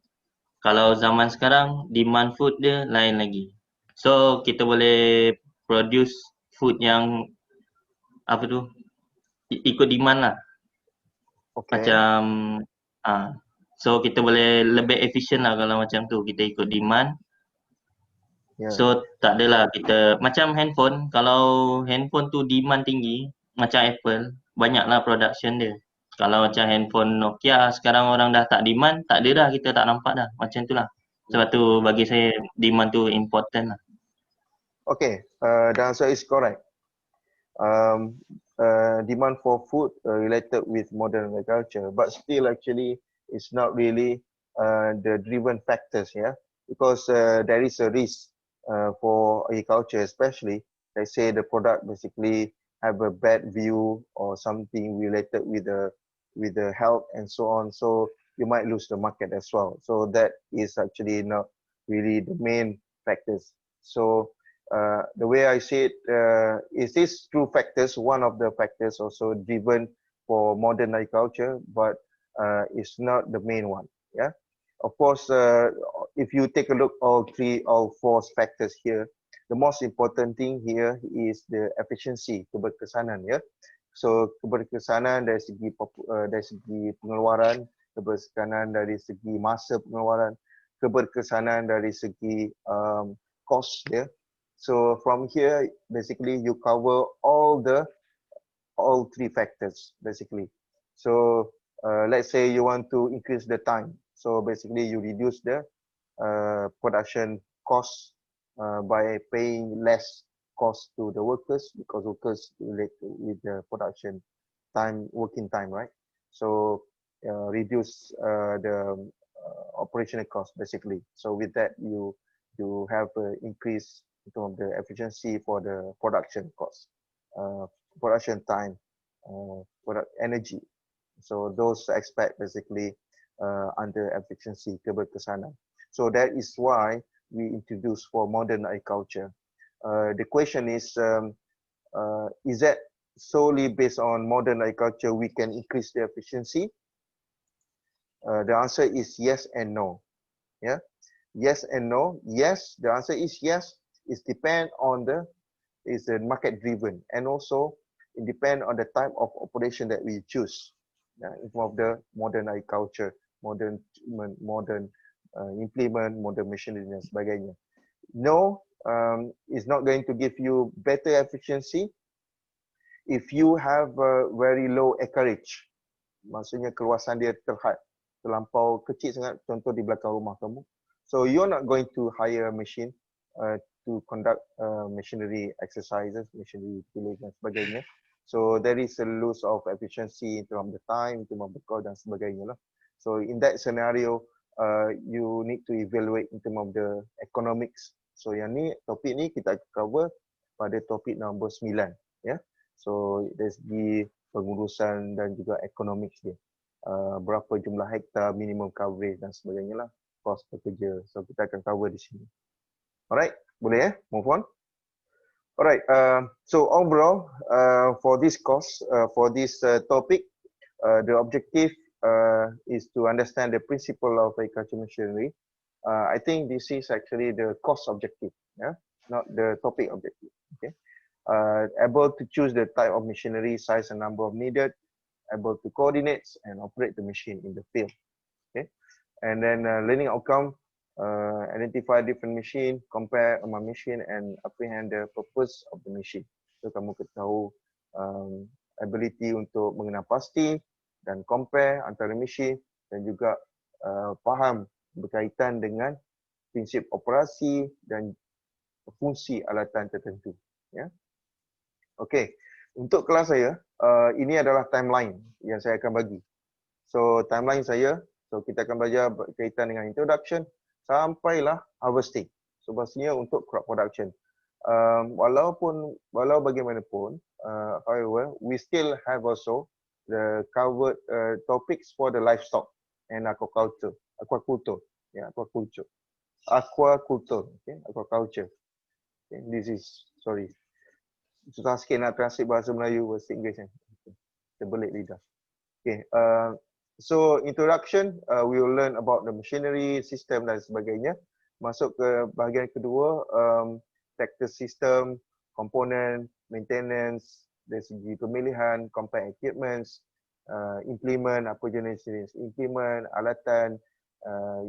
S8: Kalau zaman sekarang, demand food dia lain lagi. So, kita boleh produce food yang ikut demand lah.
S1: Okay.
S8: Macam so kita boleh lebih efisien lah kalau macam tu, kita ikut demand.
S1: Yeah.
S8: So tak adalah kita macam handphone, kalau handphone tu demand tinggi macam Apple, banyaklah production dia. Kalau macam handphone Nokia sekarang orang dah tak demand, tak ada dah, kita tak nampak dah. Macam tu lah. Sebab tu bagi saya demand tu important lah.
S1: Okay, the answer is correct. Demand for food related with modern agriculture, but still actually it's not really the driven factors, yeah, because there is a risk for agriculture, especially let's say the product basically have a bad view or something related with the health and so on, so you might lose the market as well. So that is actually not really the main factors. So the way I see it, is this true factors, one of the factors also driven for modern agriculture, but it's not the main one. Yeah, of course, if you take a look all four factors here, the most important thing here is the efficiency, keberkesanan. Ya, so keberkesanan dari segi pengeluaran, keberkesanan dari segi masa pengeluaran, keberkesanan dari segi cost, ya. So from here, basically you cover all three factors basically. So let's say you want to increase the time. So basically you reduce the production cost by paying less cost to the workers, because workers relate with the production time, working time, right? So reduce the operational cost basically. So with that you have increase in terms of the efficiency for the production cost, production time, product energy. So those aspects basically under efficiency, keberkesanan. So that is why we introduce for modern agriculture. The question is that solely based on modern agriculture we can increase the efficiency? The answer is yes and no. Yeah, yes and no. Yes, the answer is yes. It depends on the market driven, and also it depends on the type of operation that we choose. In form of the modern agriculture, modern implement, modern machinery dan sebagainya. No, it's not going to give you better efficiency if you have a very low acreage. Maksudnya keluasan dia terlampau kecil sangat, contoh di belakang rumah kamu. So you're not going to hire a machine to conduct machinery exercises, machinery drilling dan sebagainya. So there is a loss of efficiency in terms of the time, in terms of the cost dan sebagainya lah. So in that scenario, you need to evaluate in terms of the economics. So yang ni, topik ni kita cover pada topik nombor 9, ya. So dari segi pengurusan dan juga economics dia. Berapa jumlah hektar, minimum coverage dan sebagainya lah, cost pekerja. So kita akan cover di sini. Alright, boleh ya? Move on. Alright, so overall for this course, for this topic, the objective is to understand the principle of agriculture machinery. I think this is actually the course objective, yeah, not the topic objective. Okay, able to choose the type of machinery, size and number of needed, able to coordinate and operate the machine in the field. Okay, and then learning outcome, identify different machine, compare among machine and apprehend the purpose of the machine. So kamu tahu ability untuk mengenal pasti dan compare antara machine, dan juga faham berkaitan dengan prinsip operasi dan fungsi alatan tertentu. Ya. Okey, untuk kelas saya, ini adalah timeline yang saya akan bagi. So timeline saya, so kita akan belajar berkaitan dengan introduction sampailah harvesting. So pastinya untuk crop production. Walau bagaimanapun, however, we still have also the covered topics for the livestock and aquaculture. Okay, aquaculture. Okay, aquaculture. Okay, this is, sorry, susah sikit nak translate bahasa Melayu bahasa Inggeris kan. Terbelit lidah. Okay, so introduction, we will learn about the machinery, system dan sebagainya. Masuk ke bahagian kedua, tractor system, component, maintenance, dari segi pemilihan, compare equipments, implement, apa jenis implement, alatan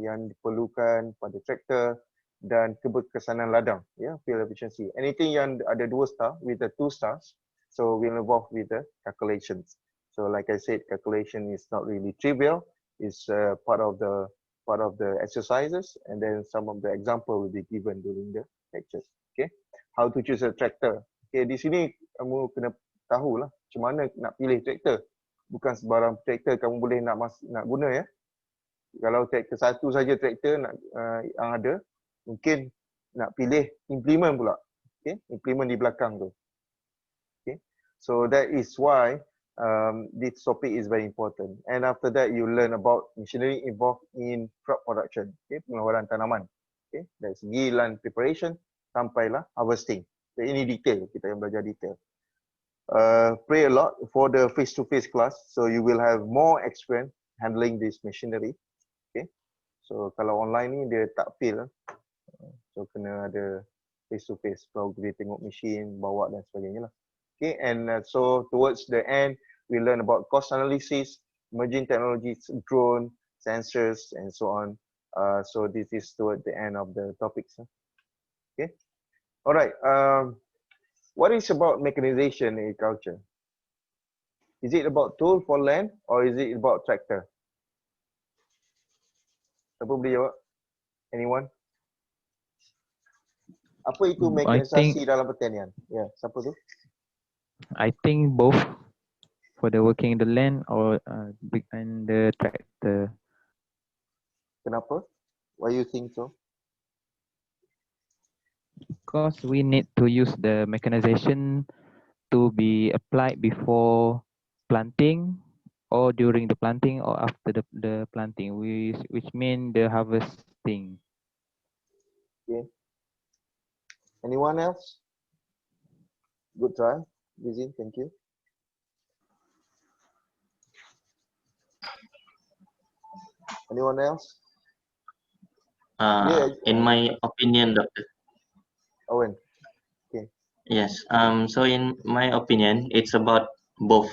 S1: yang diperlukan pada tractor, dan keberkesanan ladang, ya, fuel efficiency. Anything yang ada 2 star with the 2 stars, so we'll involve with the calculations. So like I said, calculation is not really trivial. It's part of the exercises, and then some of the example will be given during the lectures. Okay. how to choose a tractor. Okay, di sini kamu kena tahulah macam mana nak pilih tractor. Bukan sebarang tractor kamu boleh nak guna ya. Kalau tractor satu saja tractor yang ada, mungkin nak pilih implement pula. Okay, implement di belakang tu. Okay, so that is why this topic is very important. And after that, you learn about machinery involved in crop production. Okay, pengeluaran tanaman. Okay, dari segi land preparation sampailah harvesting. So, ini detail, kita yang belajar detail. Pray a lot for the face-to-face class, so you will have more experience handling this machinery. Okay, so kalau online ni dia tak feel, so kena ada face-to-face. Kalau boleh tengok mesin, bawa dan sebagainya lah. Okay, and so towards the end, we learn about cost analysis, emerging technologies, drone, sensors, and so on. So this is toward the end of the topics. Okay, all right. What is about mechanization in agriculture? Is it about tool for land or is it about tractor? Siapa boleh jawab? Anyone? Apa itu mekanisasi dalam pertanian? Ya, siapa tu?
S5: I think both for the working the land or and the tractor.
S1: Kenapa? Why you think so?
S5: Because we need to use the mechanization to be applied before planting or during the planting or after the planting, which mean the harvesting.
S1: Okay. Anyone else? Good try. Lizzie, thank you. Anyone else?
S8: In my opinion, Doctor.
S1: Owen.
S8: Yes. So in my opinion, it's about both.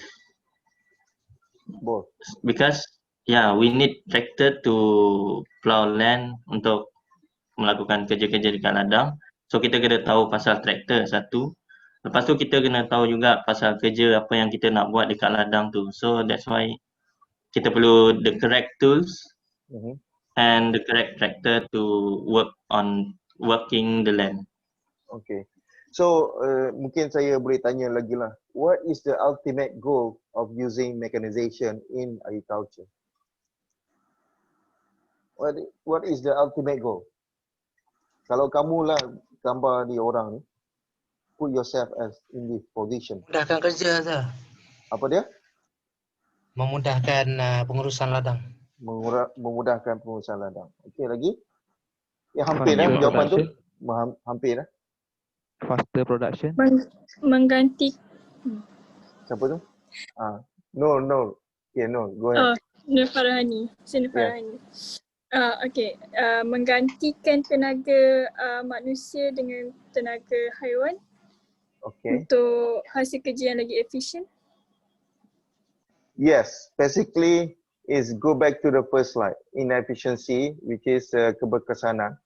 S1: Both.
S8: Because we need tractor to plow land untuk melakukan kerja-kerja dekat ladang. So kita kena tahu pasal tractor satu. Lepas tu kita kena tahu juga pasal kerja apa yang kita nak buat dekat ladang tu. So that's why kita perlu the correct tools and the correct tractor to work on working the land.
S1: Okay. So mungkin saya boleh tanya lagi lah. What is the ultimate goal of using mechanization in agriculture? What is the ultimate goal? Kalau kamu lah gambar di orang ni, put yourself as in this position.
S9: Mudahkan kerja tu.
S1: Apa dia?
S9: Memudahkan pengurusan ladang.
S1: Memudahkan pengurusan ladang. Okey, lagi? Ya, hampir dah jawapan tu. Hampir dah.
S5: Faster production.
S3: Mengganti.
S1: Siapa tu? No. Okay, no. Go ahead.
S3: Nur Farhani. Nur Farhani. Okay. Menggantikan tenaga manusia dengan tenaga haiwan.
S1: Okay.
S3: Untuk hasil kerja yang lagi efisien.
S1: Yes, basically is go back to the first slide, inefficiency, which is keberkesanan.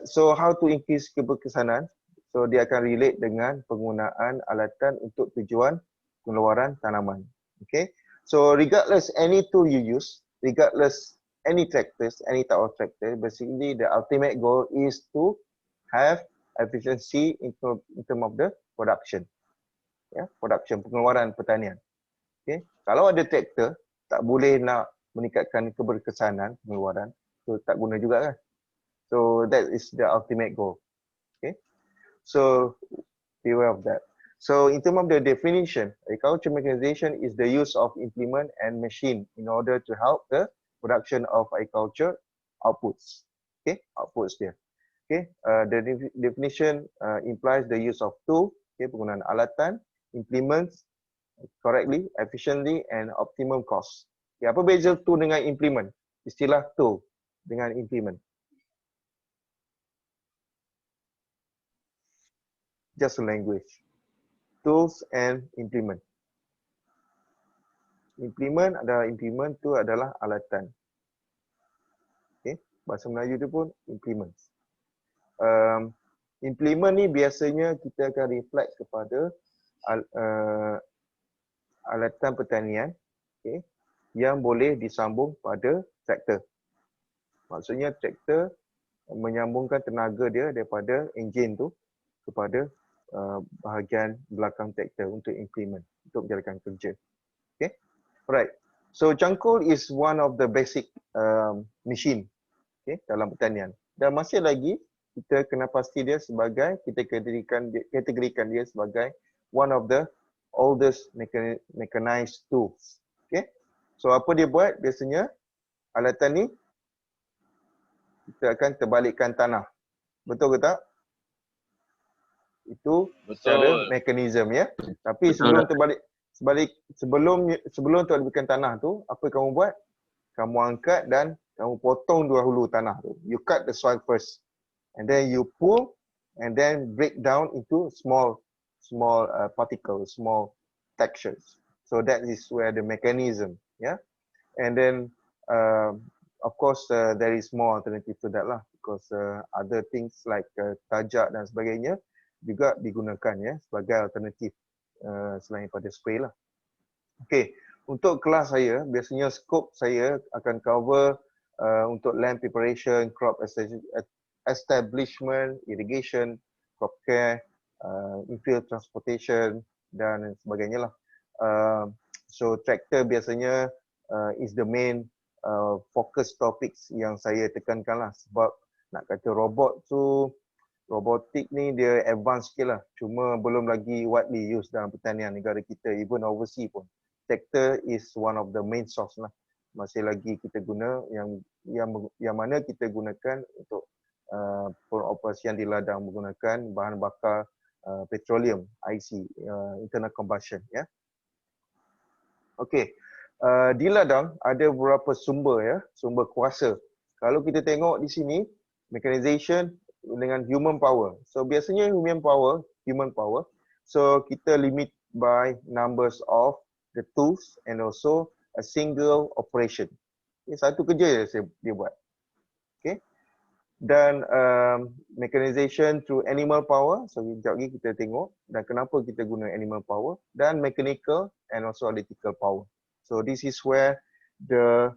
S1: So how to increase keberkesanan? So dia akan relate dengan penggunaan alatan untuk tujuan pengeluaran tanaman. Okay. So regardless any tool you use, regardless any tractors, any type of tractor, basically the ultimate goal is to have efficiency in terms of the production. Production, pengeluaran pertanian. Okay. Kalau ada tractor, tak boleh nak meningkatkan keberkesanan pengeluaran, so tak guna juga kan. So that is the ultimate goal. Okay. So beware of that. So in terms of the definition, agriculture mechanization is the use of implement and machine in order to help the production of agriculture outputs. Okay, outputs dia. Okay, the definition implies the use of tool, okay, penggunaan alatan, implements correctly, efficiently, and optimum cost. Okay, apa beza tool dengan implement? Istilah tool dengan implement. Just a language. Tools and implement. Implement tu adalah alatan. Okay, bahasa Melayu tu pun implements. Implement ni biasanya kita akan reflect kepada alatan pertanian, okay, yang boleh disambung pada traktor. Maksudnya traktor menyambungkan tenaga dia daripada enjin tu kepada bahagian belakang traktor untuk implement, untuk menjalankan kerja. Okay, alright. So cangkul is one of the basic machine, okay, dalam pertanian. Dan masih lagi kita kena pasti dia sebagai, kita kategorikan dia sebagai one of the oldest mechanized tools. Okay, so apa dia buat biasanya? Alatan ni kita akan terbalikkan tanah. Betul ke tak? Itu secara mekanisme ya. Tapi sebelum sebelum terbalikkan tanah tu, apa kamu buat? Kamu angkat dan kamu potong dahulu tanah tu. You cut the soil first, and then you pull, and then break down into small particles, small textures. So that is where the mechanism, yeah. And then of course there is more alternative to that lah, because other things like tajak dan sebagainya juga digunakan ya sebagai alternatif selain pada spray lah. Okay, untuk kelas saya biasanya skop saya akan cover untuk land preparation, crop establishment, irrigation, crop care, infield transportation dan sebagainya lah. So tractor biasanya is the main focus topics yang saya tekankan lah, sebab nak kata robotik ni dia advance sikit lah, cuma belum lagi widely used dalam pertanian negara kita, even overseas pun. Tractor is one of the main source lah. Masih lagi kita guna yang mana kita gunakan untuk pengoperasian di ladang menggunakan bahan bakar petroleum, IC, internal combustion ya. Okey. Di ladang ada beberapa sumber ya, sumber kuasa. Kalau kita tengok di sini mechanization dengan human power. So biasanya human power. So kita limit by numbers of the tools and also a single operation. Ini satu kerja je dia buat. Okay. Dan mechanization through animal power. So sekejap lagi kita tengok dan kenapa kita guna animal power, dan mechanical and also electrical power. So this is where the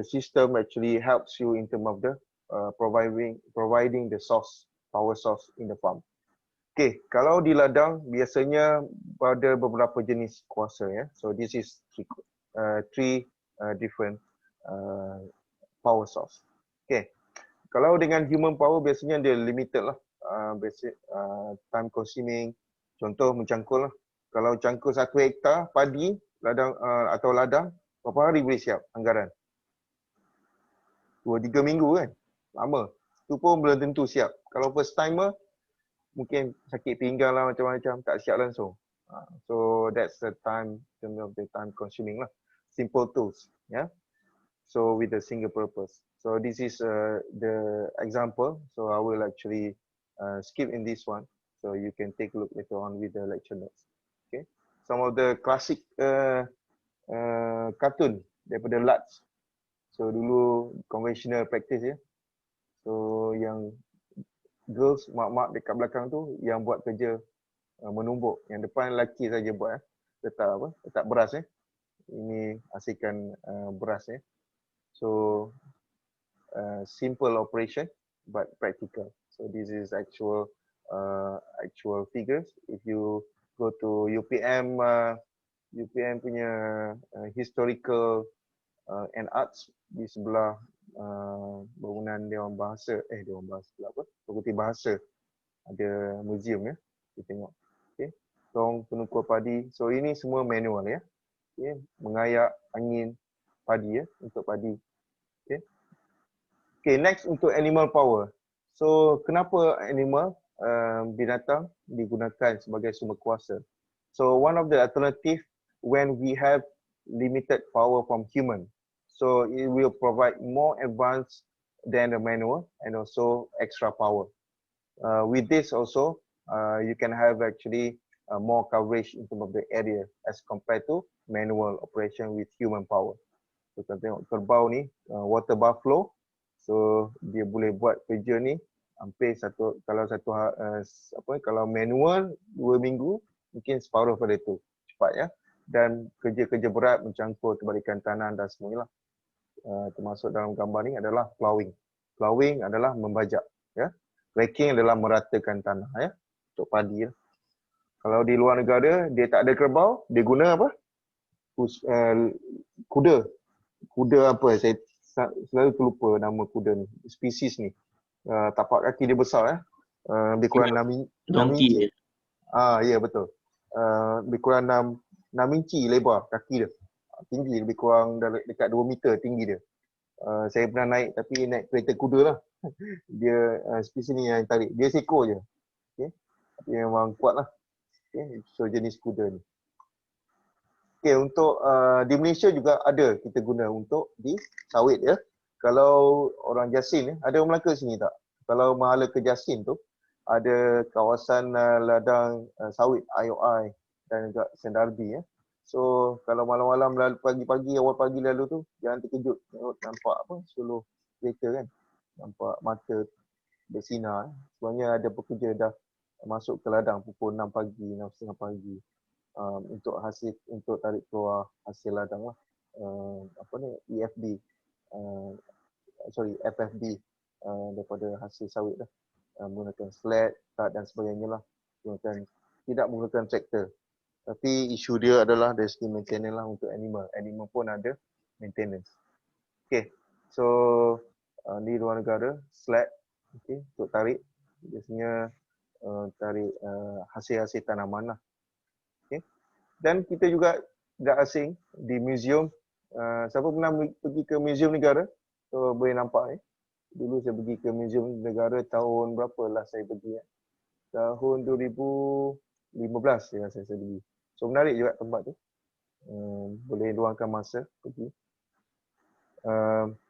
S1: system actually helps you in terms of the providing the power source in the farm. Okay, kalau di ladang biasanya pada beberapa jenis kuasa ya. So this is three different power source. Okay, kalau dengan human power biasanya dia limited lah, basic time consuming. Contoh mencangkul lah. Kalau cangkul 1 hektar padi ladang atau ladang, berapa hari boleh siap anggaran? 2-3 minggu kan? Lama. Itu pun belum tentu siap. Kalau first timer, mungkin sakit pinggang lah macam-macam, tak siap langsung. So that's the time, in terms of the time consuming lah. Simple tools, yeah. So with a single purpose. So this is the example. So I will actually skip in this one. So you can take a look later on with the lecture notes. Okay. Some of the classic cartoon daripada Lutz. So dulu conventional practice ya. So yang girls, mak-mak dekat belakang tu yang buat kerja menumbuk. Yang depan lelaki saja buat letak beras Ini hasilkan beras So simple operation but practical. So this is actual figures. If you go to UPM punya historical and arts di sebelah bangunan Dewan Bahasa Fakulti Bahasa, ada museum ya, kita tengok. Okey, tong penukul padi. So ini semua manual ya. Okey, mengayak angin padi ya, untuk padi. Okey. Okay, next untuk animal power. So kenapa animal binatang digunakan sebagai sumber kuasa? So one of the alternative when we have limited power from human, so it will provide more advanced than the manual and also extra power. With this also you can have actually more coverage in terms of the area as compared to manual operation with human power. So kita tengok kerbau ni, water buffalo. So dia boleh buat kerja ni hampir kalau manual 2 minggu, mungkin separuh pada itu, cepat ya. Dan kerja-kerja berat mencangkul terbalikan tanah dan semuanya lah. Termasuk dalam gambar ni adalah plowing. Plowing adalah membajak. ya. Raking adalah meratakan tanah, ya, untuk padi. Ya. Kalau di luar negara dia tak ada kerbau, dia guna apa? Kuda. Kuda apa? Saya selalu terlupa nama kuda ni. Spesies ni. Tapak kaki dia besar, ya. Lebih kurang 6
S8: Donkey.
S1: inci. Ya betul. Lebih kurang 6 inci lebar kaki dia. Tinggi lebih kurang dekat 2 meter tinggi dia. Saya pernah naik, tapi naik kereta kuda lah. Dia spesies ni yang tarik. Dia seekor je. Okay. Tapi memang kuat lah. Okay. So jenis kuda ni. Okay, untuk di Malaysia juga ada kita guna untuk di sawit, ya. Kalau orang Jasin, ada orang Melaka sini tak? Kalau mahala ke Jasin tu, ada kawasan ladang sawit IOI dan juga Sendarbi, ya. So kalau malam-malam lalu pagi-pagi, awal pagi lalu tu, jangan terkejut nampak apa seluruh kereta kan. Nampak mata bersinar. Sebenarnya ada pekerja dah masuk ke ladang pukul 6 pagi, 6.30 pagi. Untuk hasil, untuk tarik keluar hasil ladang lah. Apa ni, EFD, FFB daripada hasil sawit lah. Menggunakan sled, tak dan sebagainya lah. Tidak menggunakan traktor. Tapi isu dia adalah dari segi maintenance lah untuk animal. Animal pun ada maintenance. Okay, so di luar negara, sled, okay, untuk tarik. Biasanya tarik hasil-hasil tanaman lah. Okay. Dan kita juga tidak asing di museum. Siapa pernah pergi ke museum negara? So, boleh nampak ni. Dulu saya pergi ke museum negara tahun berapa lah saya pergi. Tahun 2015 saya rasa saya pergi. So menarik juga tempat tu. Boleh luangkan masa pergi.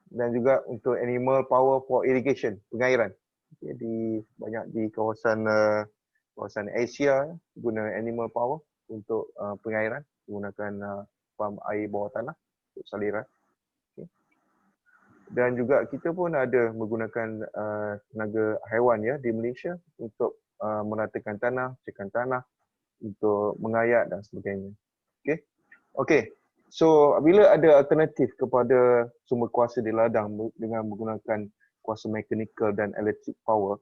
S1: Dan juga untuk animal power for irrigation, pengairan. Jadi banyak di kawasan Asia guna animal power untuk pengairan, menggunakan pam air bawah tanah untuk saliran. Okay. Dan juga kita pun ada menggunakan tenaga haiwan, ya, di Malaysia untuk meratakan tanah, cekan tanah, untuk mengayak dan sebagainya. Okey. Okey. So bila ada alternatif kepada sumber kuasa di ladang dengan menggunakan kuasa mechanical dan electric power,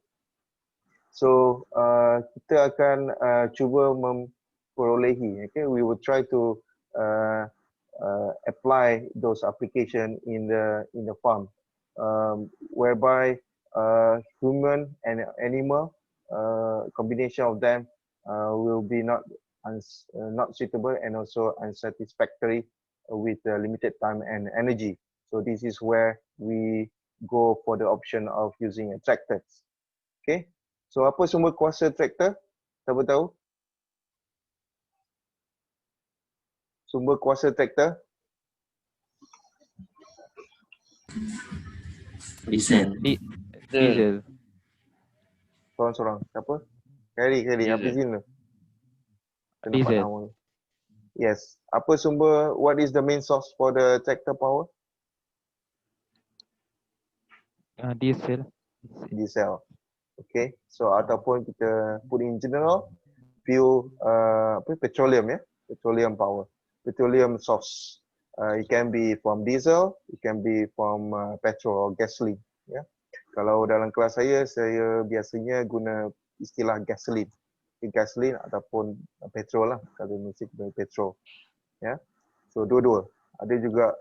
S1: so kita akan cuba memperolehi. Okay, we will try to apply those application in the farm, whereby human and animal combination of them will be not suitable and also unsatisfactory with limited time and energy. So this is where we go for the option of using tractors. Okay. So apa sumber kuasa traktor? Siapa tahu? Sumber kuasa traktor?
S8: Diesel.
S5: Diesel.
S1: Sorang-sorang. Siapa? Carry, Hafizin tu.
S5: Diesel.
S1: Yes. Apa sumber, what is the main source for the tractor power?
S5: Diesel.
S1: Diesel. Okay. So ataupun kita put in general, fuel, petroleum, ya. Petroleum power. Petroleum source. It can be from diesel, it can be from petrol or gasoline. Ya. Kalau dalam kelas saya biasanya guna istilah gasoline. Gasoline ataupun petrol lah, kalau mesti guna petrol. Ya. So dua-dua. Ada juga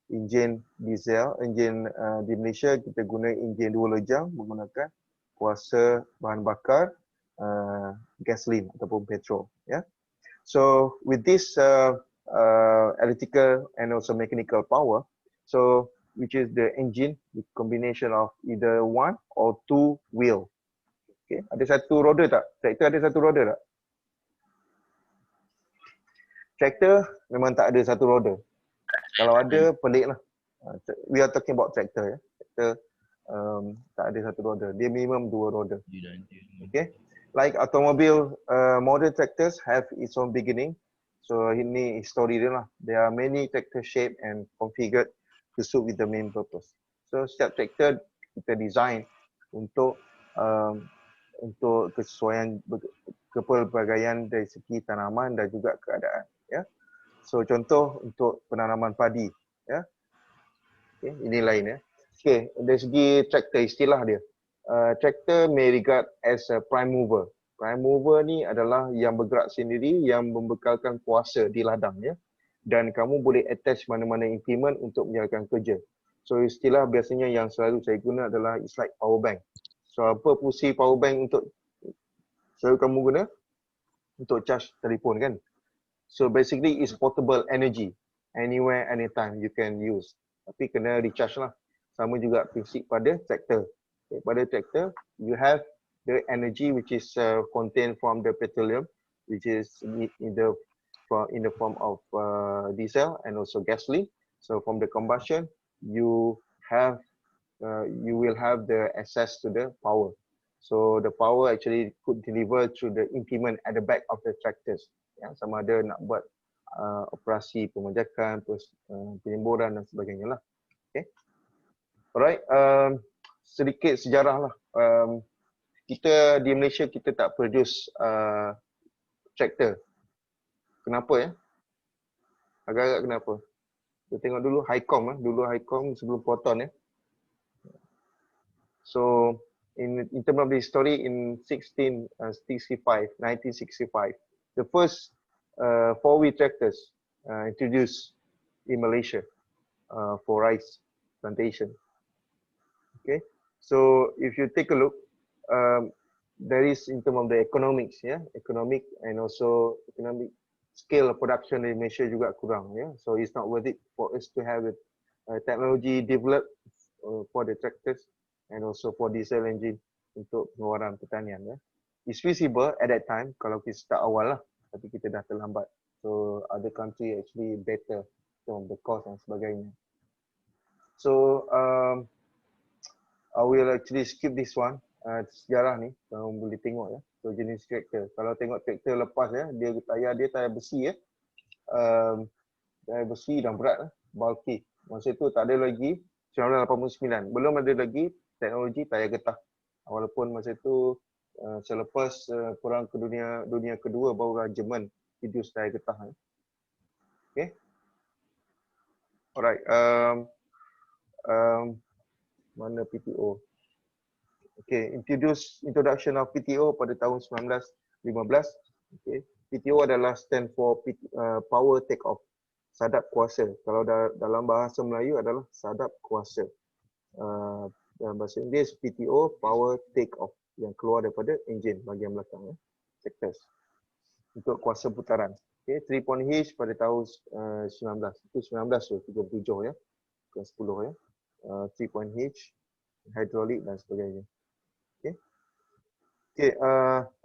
S1: enjin diesel, enjin di Malaysia kita guna enjin 2 lejang menggunakan kuasa bahan bakar gasoline ataupun petrol. Ya. So with this electrical and also mechanical power, so which is the engine, the combination of either 1 or 2 wheel. Okay. Ada satu roda tak? Traktor ada satu roda tak? Traktor memang tak ada satu roda. Kalau ada, pelik lah. We are talking about tractor, ya. Tractor tak ada satu roda. Dia minimum 2 roda. Okay. Like automobile, modern tractors have its own beginning. So ini story dia lah. There are many tractor shape and configured to suit with the main purpose. So setiap tractor kita design untuk kesesuaian kepelbagaian dari segi tanaman dan juga keadaan. Ya. So contoh untuk penanaman padi. Ya. Okay, ini lain, ya. Okay, dari segi traktor istilah dia. tractor may regard as a prime mover. Prime mover ni adalah yang bergerak sendiri, yang membekalkan kuasa di ladang ya. Dan kamu boleh attach mana-mana implement untuk menjalankan kerja. So istilah biasanya yang selalu saya guna adalah it's like power bank. So apa fungsi power bank untuk selalu kamu guna? Untuk charge telefon kan. So basically it's portable energy. Anywhere, anytime you can use. Tapi kena recharge lah. Sama juga prinsip pada tractor. Okay, pada tractor, you have the energy which is contained from the petroleum, which is in the form of diesel and also gasoline. So from the combustion, you will have the access to the power. So the power actually could deliver through the implement at the back of the tractors. Ya, sama ada nak buat operasi pemanjakan, penyemburan dan sebagainya lah. Okay. Alright, sedikit sejarah lah. Kita di Malaysia kita tak produce tractor. Kenapa ya? Agak-agak kenapa? Kita tengok dulu Highcom dulu Highcom sebelum Proton ya. So in terms of the story in 1965, the first four-wheel tractors introduced in Malaysia for rice plantation. Okay, so if you take a look, there is in terms of the economics, economic and also economic scale of production in Malaysia juga kurang, so it's not worth it for us to have a technology developed for the tractors and also for diesel engine untuk pengeluaran pertanian. It's feasible at that time kalau kita start awal lah, tapi kita dah terlambat. So other country actually better from the cost dan sebagainya. So I will actually skip this one. Sejarah ni, kamu boleh tengok ya. So jenis tractor. Kalau tengok tractor lepas ya, dia tayar besi ya. Tayar besi dan berat bulky. Masa itu tak ada lagi 1989. Belum ada lagi teknologi tayar getah. Walaupun masa itu selepas perang dunia kedua barulah Jerman introduce tayar getah. Okay. Alright. Mana PTO? Okay, introduction of PTO pada tahun 1915. Okay, PTO adalah stand for power take off, sadap kuasa. Kalau dalam bahasa Melayu adalah sadap kuasa. Dalam bahasa Inggeris PTO, power take off, yang keluar daripada enjin bahagian belakang sectors untuk kuasa putaran. Okay, 3-point hitch pada tahun 19. Itu 19 tu, 37 ya, bukan 10 ya. 3-point hitch, hydraulic dan sebagainya. Okay,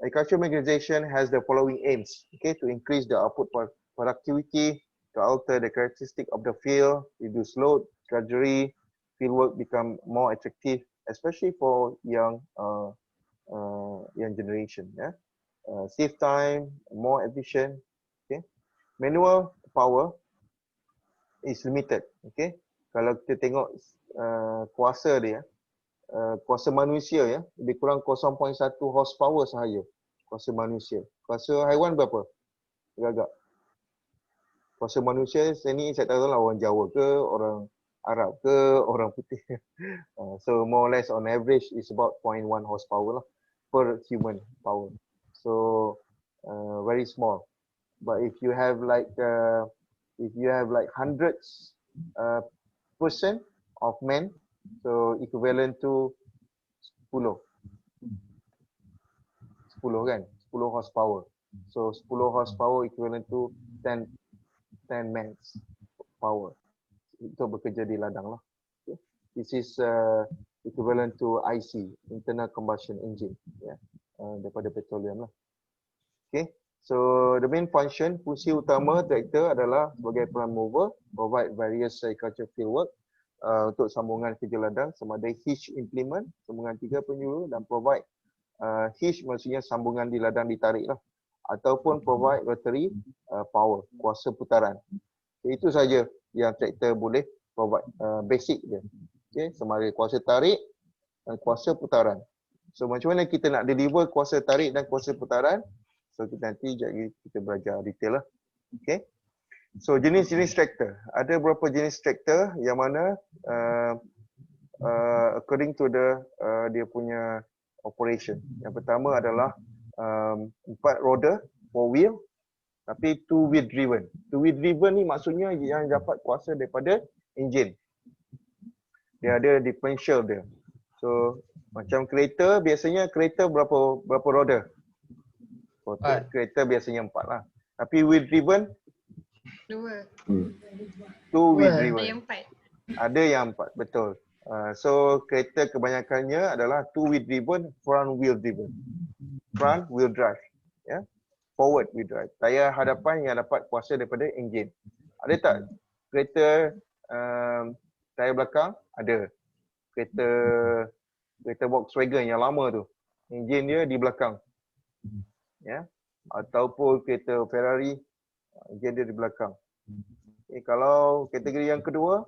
S1: agricultural mechanization has the following aims. Okay, to increase the output productivity, to alter the characteristic of the field, reduce load, gradually field work become more attractive, especially for young generation. Yeah, save time, more efficient. Okay, manual power is limited. Okay, kalau kita tengok kuasa dia. Kuasa manusia ya, lebih kurang 0.1 horsepower sahaja kuasa manusia. Kuasa haiwan berapa? Agak-agak. Kuasa manusia sini saya tak tahu lah orang Jawa ke, orang Arab ke, orang putih. So more or less on average is about 0.1 horsepower lah per human power. So very small. But if you have like hundreds percent of men, so equivalent to 10 kan, 10 horsepower. So 10 horsepower equivalent to 10 men's power untuk bekerja di ladang lah. Okay. This is equivalent to IC, internal combustion engine, daripada petroleum lah. Okay, so the main function, fungsi utama tractor adalah sebagai prime mover, provide various agricultural field work. Untuk sambungan kerja ladang, sama ada hitch implement, sambungan 3 penjuru, dan provide hitch maksudnya sambungan di ladang ditarik lah, ataupun provide rotary power, kuasa putaran. Okay, itu saja yang traktor boleh provide, basic dia. Okay, sama ada kuasa tarik dan kuasa putaran. So macam mana kita nak deliver kuasa tarik dan kuasa putaran? So kita nanti kita belajar detail lah. Okay. So jenis-jenis traktor, ada beberapa jenis traktor yang mana according to dia punya operation. Yang pertama adalah 4 roda, 4 wheel, tapi 2 wheel driven. 2 wheel driven ni maksudnya yang dapat kuasa daripada enjin. Dia ada differential dia. So macam kereta, biasanya kereta berapa roda? Kereta biasanya 4 lah. Tapi wheel driven
S2: 2.
S1: 2 wheel driven.
S2: Ada yang 4.
S1: Ada yang 4, betul. So kereta kebanyakannya adalah 2 wheel driven, front wheel driven. Front wheel drive, ya. Forward wheel drive. Tayar hadapan yang dapat kuasa daripada enjin. Ada tak kereta tayar belakang? Ada. Kereta Volkswagen yang lama tu, enjin dia di belakang. Ya. Ataupun kereta Ferrari, enjin dia di belakang. Kalau kategori yang kedua,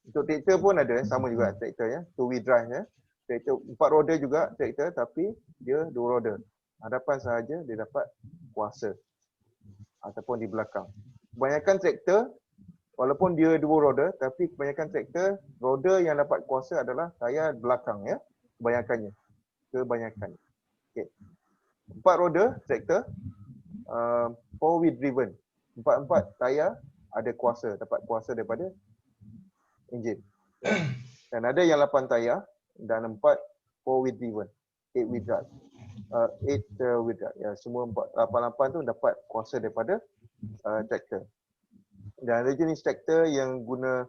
S1: untuk traktor pun ada, sama juga traktor ya, 2 wheel drive ya. Traktor 4 roda juga traktor, tapi dia 2 roda. Hadapan sahaja dia dapat kuasa ataupun di belakang. Kebanyakan traktor walaupun dia 2 roda, tapi kebanyakan traktor roda yang dapat kuasa adalah tayar belakang ya. Kebanyakannya. Okey. 4 roda traktor, 4 wheel driven. 4 tayar ada kuasa, dapat kuasa daripada enjin. Dan ada yang 8 tayar dan 4 4 wheel driven, 8 wheel drive. 8 wheel drive. Ya, semua 8 tu dapat kuasa daripada traktor. Dan ada jenis traktor yang guna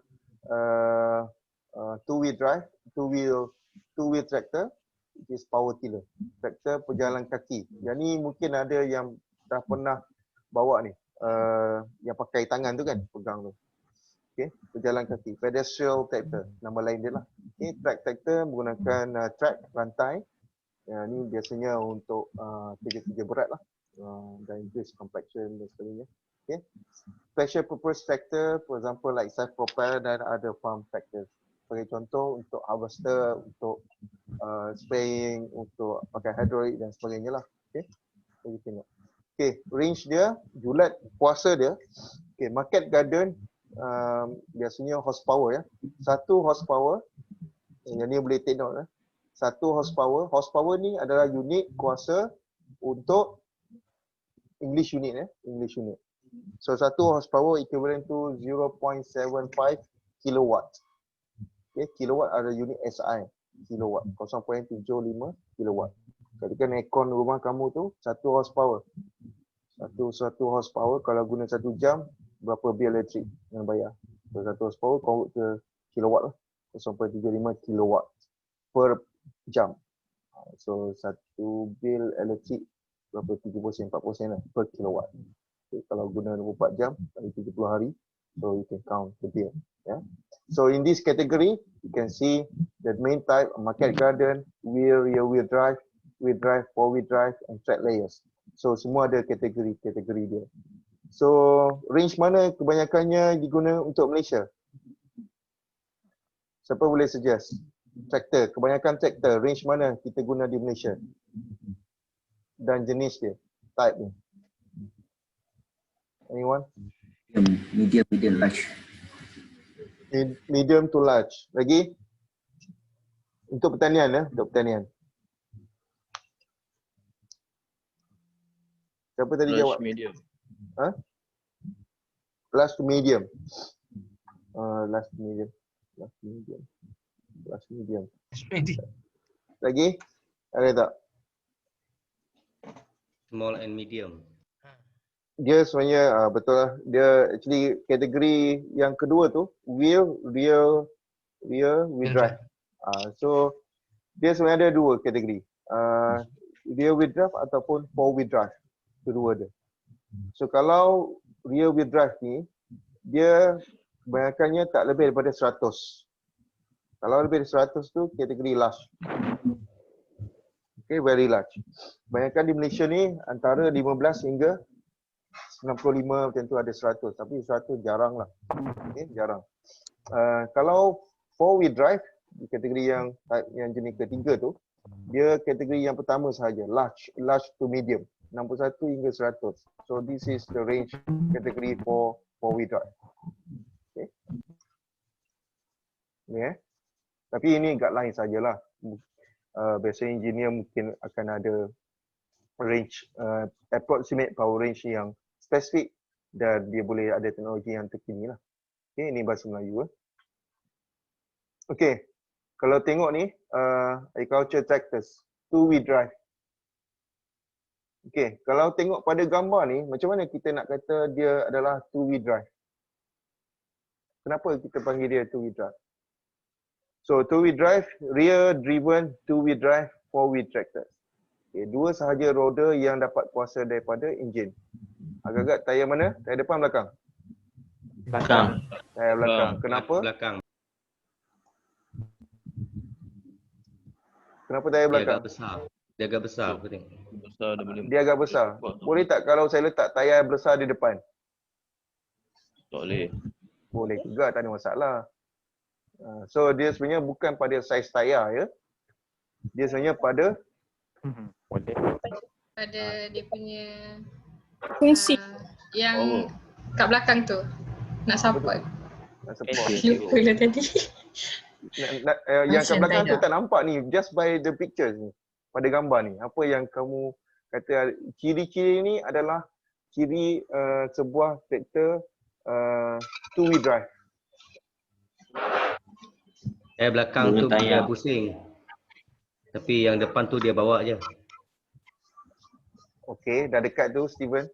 S1: 2 wheel drive, 2 wheel tractor, which is power tiller. Traktor pejalan kaki. Yang ni mungkin ada yang dah pernah bawa ni, yang pakai tangan tu kan, pegang tu. Okay, pejalan kaki, pedestrian tractor, nama lain dia lah. Okay, track tractor menggunakan track, rantai. Ni biasanya untuk kerja-kerja berat lah, dan increase compaction dan sebagainya. Okay. Special purpose tractor, for example like self-propelled dan other farm tractors. Sebagai contoh untuk harvester, untuk spraying, untuk pakai hydraulic dan sebagainya lah. Okay, kita tengok. Okay, range dia, julat kuasa dia. Okay, market garden biasanya horsepower ya. 1 horsepower, yang ni boleh take note 1 horsepower. Horsepower ni adalah unit kuasa untuk English unit ya, English unit. So 1 horsepower equivalent to 0.75 kilowatt. Okay, kilowatt ada unit SI, kilowatt, 0.75 kilowatt. Jadikan aircon rumah kamu tu 1 horsepower. 1 horsepower kalau guna 1 jam, berapa bil elektrik yang bayar. So 1 horsepower convert ke kilowatt lah. 0.75 kilowatt per jam. So 1 bil elektrik berapa, 30%, 40% lah per kilowatt. Okay, kalau guna 24 jam kali 70 hari, so you can count the bill. Yeah. So in this category, you can see the main type, market garden, wheel, rear wheel drive, 4 wheel drive and track layers. So semua ada kategori dia. So range mana kebanyakannya diguna untuk Malaysia? Siapa boleh suggest? Traktor, kebanyakan traktor, range mana kita guna di Malaysia? Dan jenis dia, type ni. Anyone?
S10: Medium, large.
S1: Medium to large. Lagi? Untuk pertanian ya, untuk pertanian. Siapa tadi jawab?
S7: Medium.
S1: Large to medium. Large to medium. Lagi? Ada tak?
S10: Small and medium.
S1: Dia sebenarnya betul lah. Dia actually kategori yang kedua tu wheel, rear wheel drive. So dia sebenarnya ada 2 kategori. Rear wheel drive ataupun 4 wheel drive. Kedua dia. So kalau rear wheel drive ni, dia kebanyakannya tak lebih daripada 100. Kalau lebih dari 100 tu kategori large. Okay, very large. Kebanyakan di Malaysia ni antara 15 hingga 95 macam tu ada 100. Tapi 100 jarang lah. Okay, jarang. Kalau 4 wheel drive, di kategori yang jenis ketiga tu, dia kategori yang pertama sahaja, large to medium. 61 hingga 100. So this is the range category for 4 wheel drive. Okay. Ni Tapi ini guideline sajalah. Biasanya engineer mungkin akan ada range, approximate power range yang spesifik dan dia boleh ada teknologi yang terkini lah. Okay, ini bahasa Melayu. Okay, kalau tengok ni, agriculture tractors, two-wheel drive. Okay, kalau tengok pada gambar ni, macam mana kita nak kata dia adalah two-wheel drive? Kenapa kita panggil dia two-wheel drive? So, two-wheel drive, rear-driven, two-wheel drive, four-wheel tractors. Okay, dua sahaja roda yang dapat kuasa daripada enjin. Agak-agak tayar mana? Tayar depan, belakang?
S8: Belakang.
S1: Tayar belakang. Kenapa?
S10: Belakang.
S1: Kenapa tayar
S10: Dia
S1: belakang?
S10: agak besar. Dia agak besar aku tengok.
S7: Besar dia boleh.
S1: Dia agak besar. Boleh tak kalau saya letak tayar besar di depan?
S7: Tak boleh.
S1: Boleh juga, tak ada masalah. So dia sebenarnya bukan pada saiz tayar ya. Dia sebenarnya pada
S5: Boleh.
S2: Pada dia punya
S3: Fungsi.
S2: yang kat belakang tu. Nak support.
S1: nak support.
S2: Lupa lah tadi.
S1: Yang kat
S2: Function
S1: belakang tu
S2: tayar.
S1: tak nampak ni, just by the pictures ni. Pada gambar ni, apa yang kamu kata ciri-ciri ni adalah ciri sebuah traktor two-wheel drive.
S10: Belakang
S8: Bunga
S10: tu dia
S8: tayar.
S10: pusing. Tapi yang depan tu dia bawa je.
S1: Okey, dah dekat tu Steven.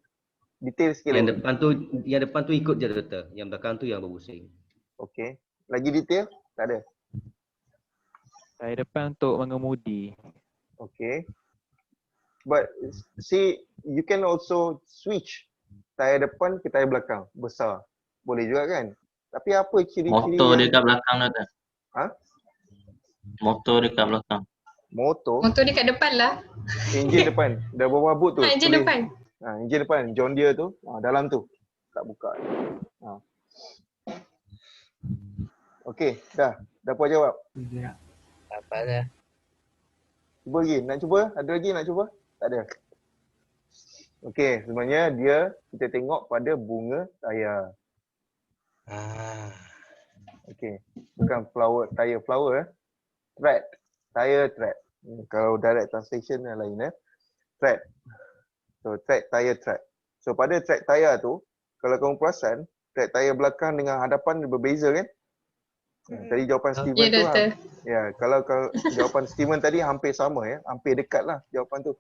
S1: Detail sikit
S10: Yang
S1: lagi.
S10: depan tu ikut je doktor. Yang belakang tu yang berpusing.
S1: Okey. Lagi detail? Tak ada.
S5: Tayar depan untuk mengemudi.
S1: Okay. But see, you can also switch tayar depan ke tayar belakang besar. Boleh juga kan? Tapi apa ciri-ciri
S8: Motor dia
S1: yang
S8: kat belakang tu.
S1: Ha?
S8: Motor dia kat belakang.
S1: Motor?
S2: Motor dia kat depan lah.
S1: Enjin depan. Dah bawah boot tu.
S2: Enjin
S1: Tulis.
S2: depan.
S1: Enjin depan. John Deere tu. Dalam tu. Tak buka. Okay. Dah. Dah puas jawab?
S9: Apa dah?
S1: Cuba lagi. Nak cuba? Ada lagi nak cuba? Tak ada. Okay. Sebenarnya dia kita tengok pada bunga tayar. Okay. Bukan flower, tayar flower. Thread. Tayar thread. Kalau direct translation yang lain thread. So thread, tayar thread. So pada thread tayar tu, kalau kamu perasan, thread tayar belakang dengan hadapan berbeza kan? Tadi jawapan Steven
S2: Ya,
S1: tu
S2: doktor.
S1: kalau jawapan Steven tadi hampir sama ya, hampir dekat lah jawapan tu.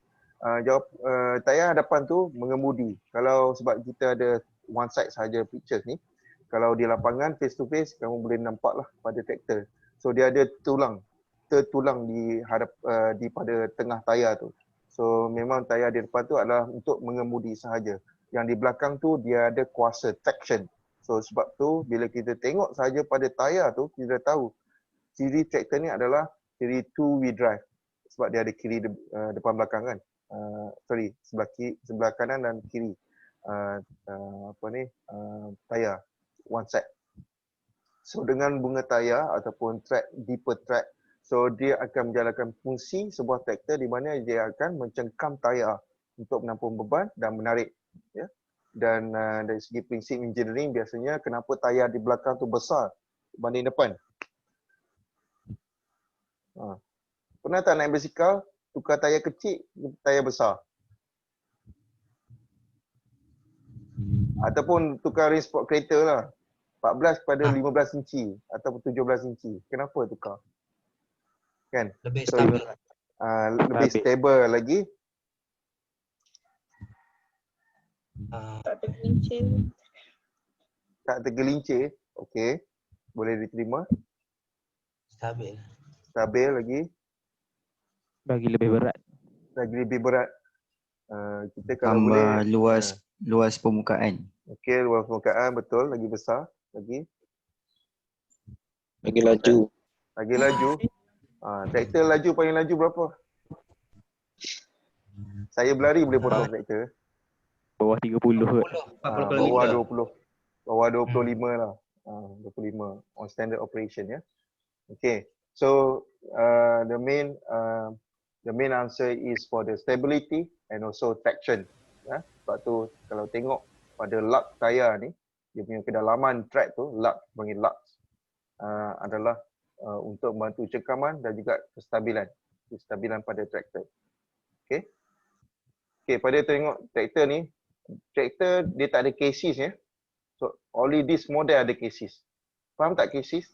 S1: Tayar hadapan tu mengemudi. Kalau sebab kita ada one side sahaja pictures ni, kalau di lapangan face to face kamu boleh nampak lah pada traktor. So dia ada tertulang di pada tengah tayar tu. So memang tayar di depan tu adalah untuk mengemudi sahaja. Yang di belakang tu dia ada kuasa traction. So sebab tu bila kita tengok sahaja pada tayar tu kita tahu ciri traktor ni adalah ciri two-wheel drive. Sebab dia ada kiri depan belakang kan. Sebelah kanan dan kiri. Tayar one set. So dengan bunga tayar ataupun deeper track, so dia akan menjalankan fungsi sebuah traktor di mana dia akan mencengkam tayar untuk menampung beban dan menarik. Ya. Dan dari segi prinsip engineering biasanya kenapa tayar di belakang tu besar berbanding depan? Pernah tak naik basikal, tukar tayar kecil, tayar besar? Ataupun tukar rim sport kereta lah. 14 kepada 15 inci ataupun 17 inci. Kenapa tukar? Kan?
S9: Lebih stabil.
S1: Lebih stable lagi.
S2: Tak tergelincir.
S1: Tak tergelincir. Okey. Boleh diterima.
S9: Stabil.
S1: Stabil lagi.
S5: Bagi lebih berat.
S1: Lagi lebih berat. Kita kalau boleh
S10: luas permukaan.
S1: Okey, luas permukaan betul, lagi besar, lagi
S10: laju.
S1: Lagi laju. Traktor laju paling laju berapa? Saya berlari boleh potong traktor.
S5: Bawah 30 kot.
S10: 40
S1: Bawah
S10: kilometer.
S1: 20. Bawah 25 lah. 25 on standard operation ya. Okay. So the main answer is for the stability and also traction. Ya. Sebab tu kalau tengok pada lug tayar ni, dia punya kedalaman track tu, lug panggil lug, adalah untuk membantu cengkaman dan juga kestabilan pada traktor. Okey. Okey, pada tengok traktor ni, traktor dia tak ada chassis ya. So only this model ada chassis. Faham tak chassis?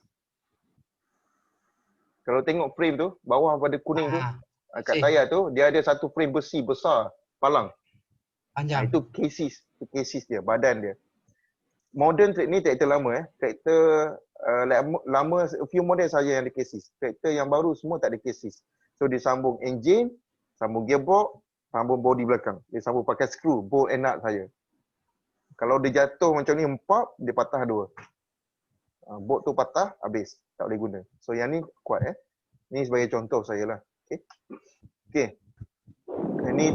S1: Kalau tengok frame tu, bawah pada kuning tu, kat tayar tu, dia ada satu frame besi besar, palang.
S9: Panjang.
S1: Itu chassis dia, badan dia. Modern ni traktor lama traktor lama a few model saja yang ada chassis. Traktor yang baru semua tak ada chassis. So dia sambung engine, sambung gearbox, sambung body belakang. Dia sambung pakai screw, bolt and nut saja. Kalau dia jatuh macam ni empap, dia patah dua. Bolt tu patah, habis. Tak boleh guna. So yang ni kuat Ni sebagai contoh saya lah. Okey. Okey. Ini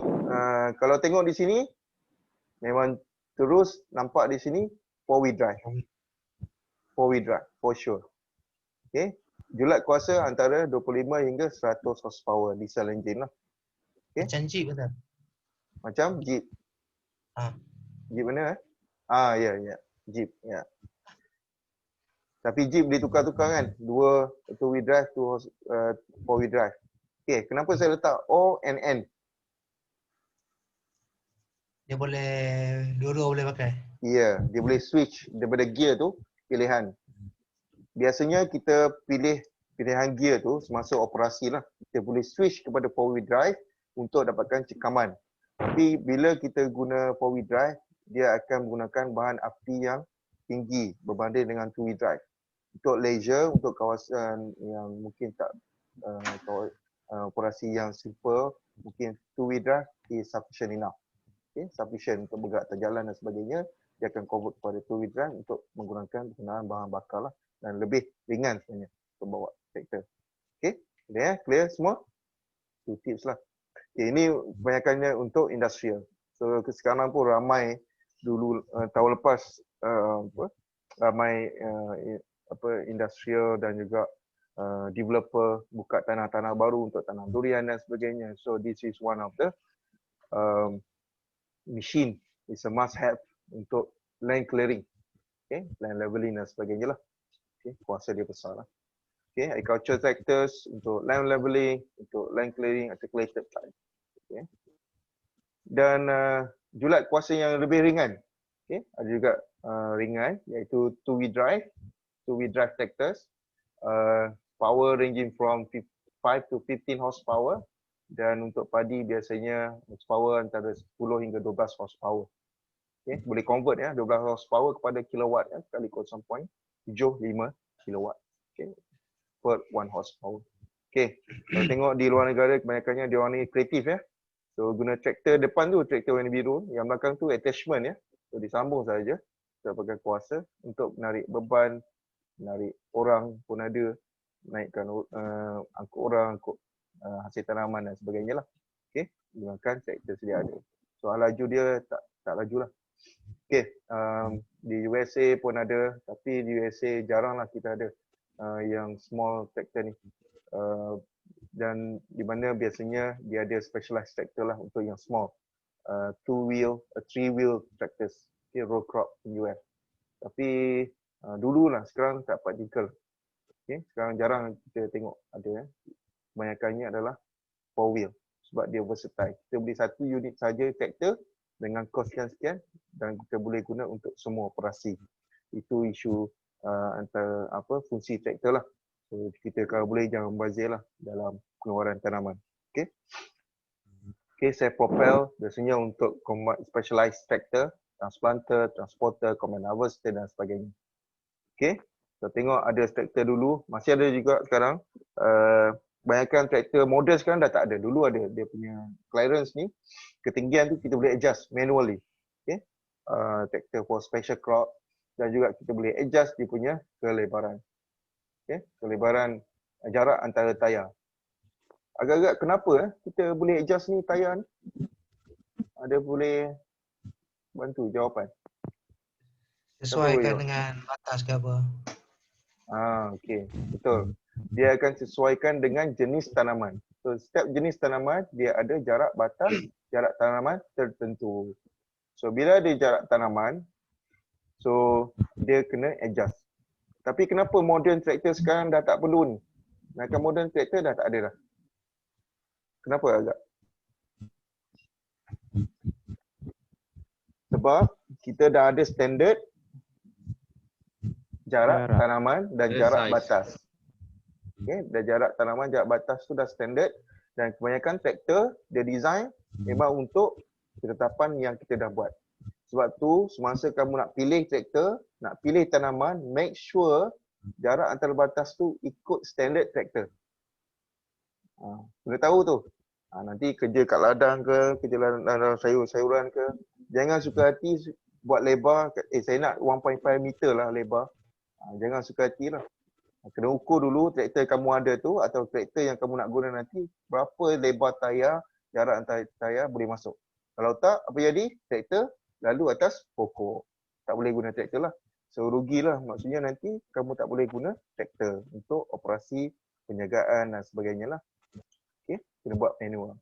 S1: kalau tengok di sini memang terus nampak di sini 4-wheel drive. 4-wheel drive for sure. Okey. Julat kuasa antara 25 hingga 100 horsepower diesel engine lah. Okay.
S9: Macam Jeep betul?
S1: Macam Jeep. Jeep mana ya. Jeep ya. Tapi Jeep boleh tukar-tukar kan? 2 wheel drive, 4 wheel drive. Okey, kenapa saya letak O and N?
S9: Dia boleh dua-dua boleh pakai.
S1: Ya, dia boleh switch daripada gear tu pilihan. Biasanya kita pilih pilihan gear tu semasa operasi lah. Kita boleh switch kepada 4 wheel drive untuk dapatkan cekaman. Tapi bila kita guna 4 wheel drive, dia akan menggunakan bahan api yang tinggi berbanding dengan 2 wheel drive. Untuk leisure, untuk kawasan yang mungkin tak operasi yang simple, mungkin 2 wheel drive is sufficient enough. Okay, sufficient untuk bergerak terjalan dan sebagainya. Dia akan convert kepada 2 wheel drive untuk menggunakan penggunaan bahan bakar lah dan lebih ringan sebenarnya untuk bawa traktor. Okay, clear semua? Itu tips lah. Okay, ini kebanyakannya untuk industrial. So sekarang pun ramai dulu tahun lepas ramai industrial dan juga developer buka tanah-tanah baru untuk tanam durian dan sebagainya. So this is one of the machine. It's a must have untuk land clearing. Okay, land leveling dan sebagainya lah. Okay, kuasa dia besar lah. Okay, agriculture tractors untuk land leveling, untuk land clearing, articulated type. Okay. Dan julat kuasa yang lebih ringan. Okay, ada juga ringan iaitu 2 wheel drive tractors. Power ranging from 5 to 15 horsepower dan untuk padi biasanya horsepower antara 10 hingga 12 horsepower. Okay, boleh convert 12 horsepower kepada kilowatt kali 0.75 kilowatt. Okay, per 1 horsepower. Okay, kalau tengok di luar negara kebanyakannya dia orang ni kreatif So guna traktor depan tu, traktor warna biru, yang belakang tu attachment So disambung saja. Kita pakai kuasa untuk menarik beban, menarik orang pun ada, naikkan angkut orang, angkut hasil tanaman dan sebagainya lah. Okay, gunakan traktor sedia ada. Soal laju dia tak laju lah. Okay, di USA pun ada, tapi di USA jaranglah kita ada yang small tractor ni. Dan di mana biasanya dia ada specialized tractor lah untuk yang small. 2-wheel, 3-wheel tractors, okay, row crop in US. Tapi dulu lah, sekarang tak practical. Okay, sekarang jarang kita tengok ada. Kebanyakannya adalah 4-wheel sebab dia versatile. Kita beli satu unit saja tractor dengan kos sekian-sekian dan kita boleh guna untuk semua operasi. Itu isu antara fungsi traktor lah. So, kita kalau boleh jangan membazir lah dalam pengeluaran tanaman. Okay. Okay, saya propel biasanya untuk specialized tractor, transplanter, transporter, combine harvester dan sebagainya. Okay. So, tengok ada traktor dulu, masih ada juga sekarang. Kebanyakan traktor modern sekarang dah tak ada. Dulu ada dia punya clearance ni, ketinggian tu kita boleh adjust manually. Okay. Traktor for special crop dan juga kita boleh adjust dia punya kelebaran. Okay. Kelebaran jarak antara tayar. Agak-agak kenapa kita boleh adjust ni tayar ni? Ada boleh bantu jawapan?
S9: Sesuaikan dengan batas ke apa?
S1: Okey, betul. Dia akan sesuaikan dengan jenis tanaman. So, setiap jenis tanaman dia ada jarak batas, jarak tanaman tertentu. So, bila ada jarak tanaman, so dia kena adjust. Tapi kenapa modern tractor sekarang dah tak perlu ni? Sedangkan modern tractor dah tak ada dah. Kenapa agak? Sebab kita dah ada standard jarak
S5: Jarak.
S1: tanaman dan jarak
S10: Size.
S1: batas. Okey, dan jarak tanaman, jarak batas tu dah standard dan kebanyakan traktor dia design memang untuk ketetapan yang kita dah buat. Sebab tu semasa kamu nak pilih traktor, nak pilih tanaman, make sure jarak antarbatas tu ikut standard traktor. Kena tahu tu. Nanti kerja kat ladang ke, kerja ladang sayur-sayuran ke, jangan suka hati buat lebar, saya nak 1.5 meter lah lebar. Jangan suka hati lah. Kena ukur dulu traktor kamu ada tu atau traktor yang kamu nak guna nanti, berapa lebar tayar, jarak antara tayar boleh masuk. Kalau tak, apa jadi? Traktor lalu atas pokok. Tak boleh guna traktor lah. So rugilah, maksudnya nanti kamu tak boleh guna traktor untuk operasi penjagaan dan sebagainya lah. Okay, kena buat manual.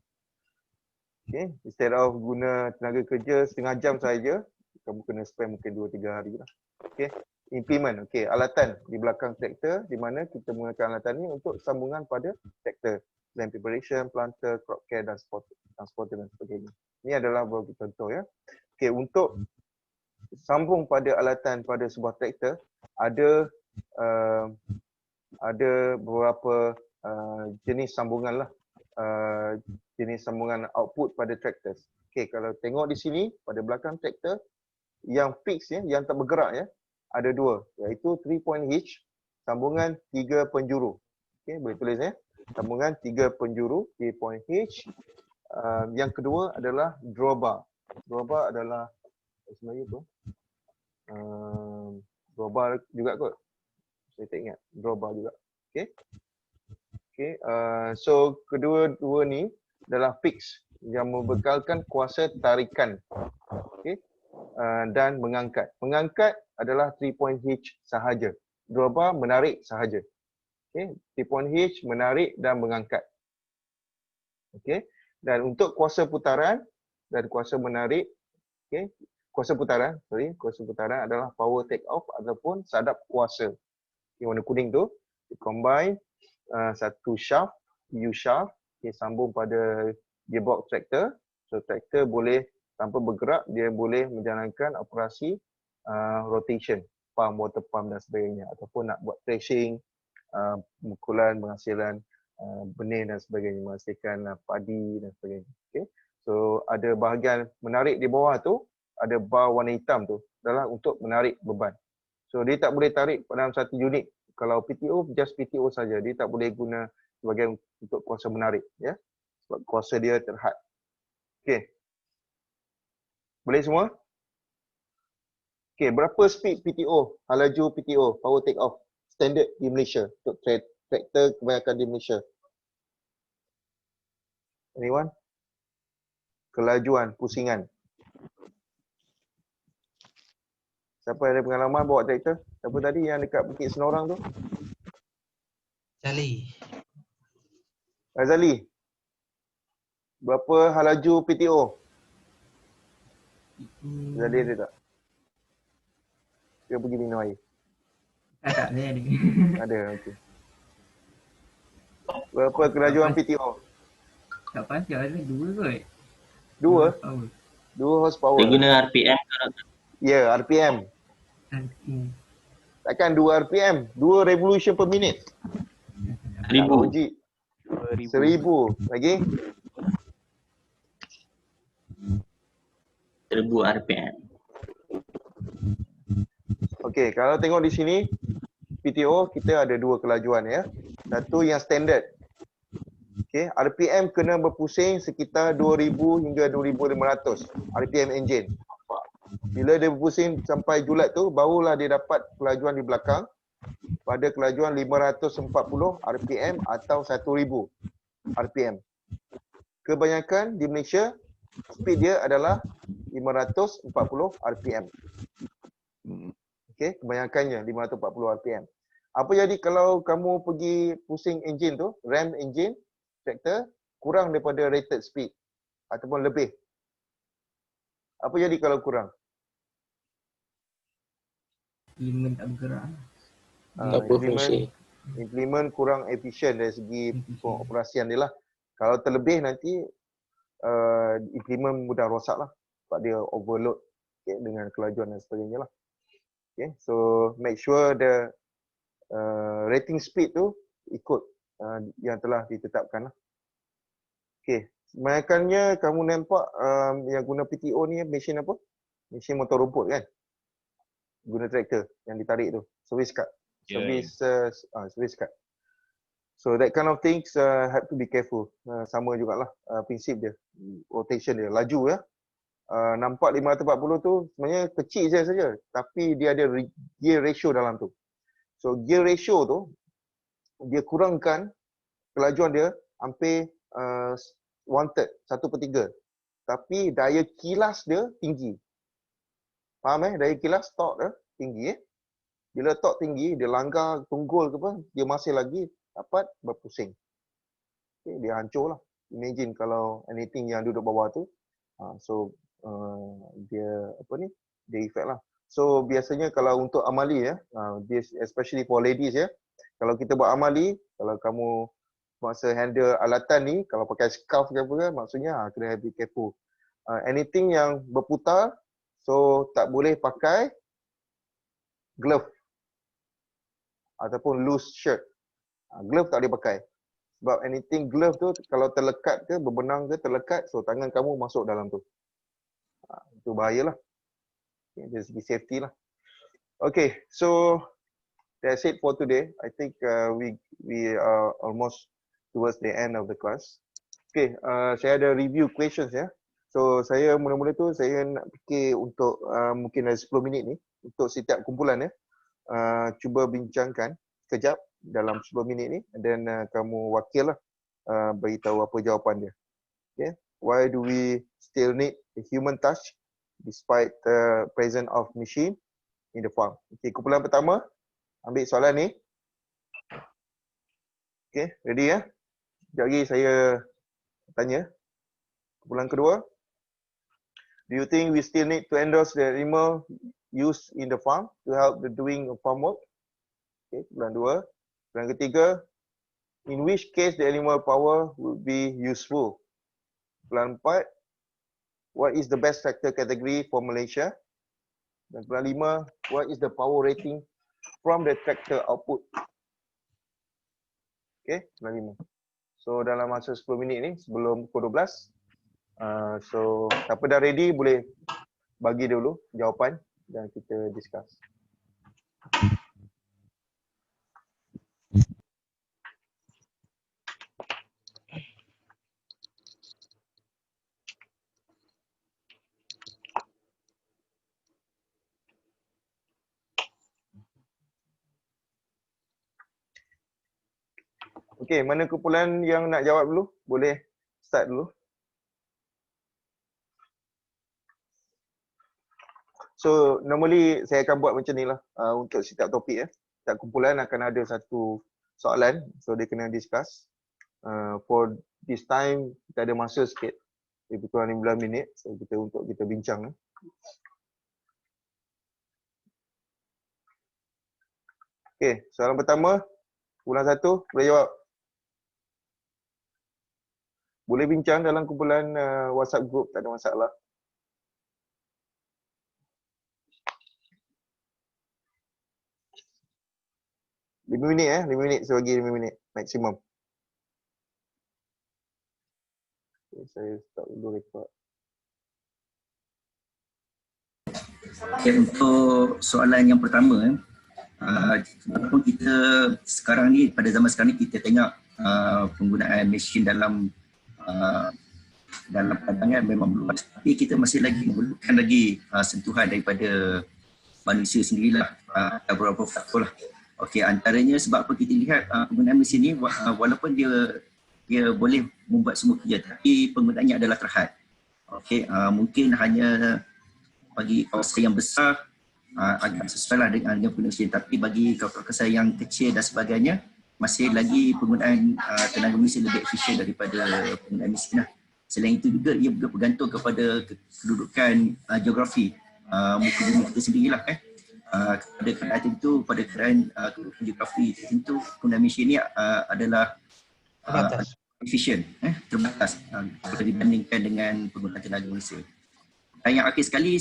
S1: Okay, instead of guna tenaga kerja setengah jam saja, kamu kena spend mungkin 2-3 hari lah. Okay, implement. Okay, alatan di belakang traktor di mana kita menggunakan alatan ni untuk sambungan pada traktor. Land preparation, planter, crop care dan transporter dan sebagainya. Ini adalah beberapa contoh ya. Okay, untuk sambung pada alatan pada sebuah traktor, ada beberapa jenis sambungan lah. Jenis sambungan output pada tractors. Okay, kalau tengok di sini pada belakang traktor yang fix ya, yang tak bergerak ya, ada dua, iaitu 3-point hitch, sambungan 3 penjuru. Okay, boleh tulis ya. Sambungan 3 penjuru, 3-point hitch. Yang kedua adalah drawbar. Drawbar adalah sebenarnya tu. Drawbar juga kot. Saya tak ingat. Drawbar juga. Okay. Okay, so kedua-dua ni adalah fix yang membekalkan kuasa tarikan, okay, dan mengangkat. Mengangkat adalah 3-point hitch sahaja. Drawbar menarik sahaja. Okay, 3-point hitch menarik dan mengangkat. Okay, dan untuk kuasa putaran dan kuasa menarik, okay, kuasa putaran adalah power take off ataupun sadap kuasa. Yang warna kuning tu, combine satu shaft, U-shaft, okay, sambung pada gearbox tractor. So tractor boleh tanpa bergerak, dia boleh menjalankan operasi rotation, pump, water pump dan sebagainya. Ataupun nak buat threshing, pemukulan, penghasilan benih dan sebagainya, menghasilkan padi dan sebagainya. Okay. So ada bahagian menarik di bawah tu, ada bar warna hitam tu, adalah untuk menarik beban. So dia tak boleh tarik dalam satu unit. Kalau PTO, just PTO saja. Dia tak boleh guna sebagai untuk kuasa menarik. Ya? Sebab kuasa dia terhad. Okey. Boleh semua? Okey, berapa speed PTO? Halaju PTO, power take off, standard di Malaysia untuk traktor kebanyakan di Malaysia. Anyone? Kelajuan, pusingan. Siapa ada pengalaman bawa traktor? Siapa tadi yang dekat Bukit Senorang tu? Razali. Berapa halaju PTO? Razali ada tak? Dia pergi minum air.
S6: Tak, saya ada.
S1: Ada, okey. Berapa kelajuan PTO?
S6: Tak pasti, ada 2 kot.
S1: 2? 2 horsepower.
S8: Dia guna RPM ke?
S1: Ya, RPM. Takkan 2 RPM, 2 revolution per minute.
S8: 1000.
S1: Uji. 1000. Lagi?
S8: 1000 RPM.
S1: Okey, kalau tengok di sini PTO kita ada 2 kelajuan ya. Satu yang standard. Okey, RPM kena berpusing sekitar 2000 hingga 2500 RPM engine. Bila dia berpusing sampai julat tu, barulah dia dapat kelajuan di belakang pada kelajuan 540 RPM atau 1000 RPM. Kebanyakan di Malaysia, speed dia adalah 540 RPM. Okey, kebanyakannya 540 RPM. Apa jadi kalau kamu pergi pusing enjin tu, ram enjin, traktor, kurang daripada rated speed ataupun lebih? Apa jadi kalau kurang?
S6: Elemen tak bergerak.
S1: implement kurang efisien dari segi pengoperasian dia lah. Kalau terlebih nanti implement mudah rosak lah sebab dia overload dengan kelajuan dan sebagainya lah. So make sure the rating speed tu ikut yang telah ditetapkan lah. Sebenarnya kamu nampak yang guna PTO ni mesin apa? Mesin motor rumput kan? Guna traktor yang ditarik tu, service card. Service card. So that kind of things have to be careful. Sama jugalah prinsip dia, rotation dia, laju ya. Nampak 540 tu sebenarnya kecil saja, tapi dia ada gear ratio dalam tu. So gear ratio tu dia kurangkan kelajuan dia hampir 1/3, 1/3. Tapi daya kilas dia tinggi. Faham Daya kilas torque dia tinggi Bila torque tinggi, dia langgar tunggul ke apa, dia masih lagi dapat berpusing. Dia hancur lah. Imagine kalau anything yang duduk bawah tu. Dia dia effect lah. So biasanya kalau untuk amali especially for ladies kalau kita buat amali, kalau kamu masa handle alatan ni, kalau pakai scarf ke apa, maksudnya kena be careful. Anything yang berputar, so tak boleh pakai glove ataupun loose shirt. Glove tak boleh pakai. Sebab anything glove tu kalau terlekat ke, berbenang ke, terlekat, so tangan kamu masuk dalam tu. Itu bahayalah. Dari segi safety lah. Okay, so that's it for today. I think we are almost towards the end of the class. Okay, saya ada review questions So saya mula-mula tu saya nak fikir untuk mungkin ada 10 minit ni untuk setiap kumpulan cuba bincangkan sekejap dalam 10 minit ni, dan kamu wakil lah beritahu apa jawapan dia. Okay, why do we still need a human touch despite the presence of machine in the farm? Okay, kumpulan pertama ambil soalan ni. Okay, ready Sekejap lagi saya tanya. Kumpulan kedua, do you think we still need to endorse the animal use in the farm to help the doing of farm work? Okay, kumpulan dua. Kumpulan ketiga, in which case the animal power would be useful? Kumpulan empat, what is the best tractor category for Malaysia? Dan kumpulan lima, what is the power rating from the tractor output? Okay, kumpulan lima. So dalam masa 10 minit ni sebelum pukul 12, so siapa dah ready boleh bagi dulu jawapan dan kita discuss. Okay, mana kumpulan yang nak jawab dulu? Boleh start dulu. So, normally saya akan buat macam ni lah untuk setiap topik Setiap kumpulan akan ada satu soalan, so dia kena discuss. For this time, kita ada masa sikit, lebih kurang 15 minit, so untuk kita bincang. Okay, soalan pertama, kumpulan 1, boleh jawab. Boleh bincang dalam kumpulan WhatsApp group, tak ada masalah. Lima minit 5 minit, saya bagi 5 minit maksimum. Okay, saya start dulu record.
S11: Okay, untuk soalan yang pertama, walaupun kita sekarang ni, pada zaman sekarang ni kita tengok penggunaan mesin dalam pandangan memang luas, tapi kita masih lagi memerlukan lagi sentuhan daripada manusia sendirilah. Ada beberapa faktor lah. Okey, antaranya sebab apa kita lihat penggunaan mesin ni walaupun dia boleh membuat semua kerja, tapi penggunaannya adalah terhad. Okey, mungkin hanya bagi kawasan yang besar agak sesuai lah dengan penggunaan mesin, tapi bagi kawasan yang kecil dan sebagainya masih lagi penggunaan tenaga mesin lebih efisien daripada penggunaan mesin lah. Selain itu juga ia bergantung kepada kedudukan geografi muka bumi kita sendirilah kepada kenderaan tertentu, pada kenderaan geografi tertentu, penggunaan mesin ini adalah
S9: Terbatas.
S11: efisien, terbatas kalau dibandingkan dengan penggunaan tenaga manusia. Dan yang akhir sekali,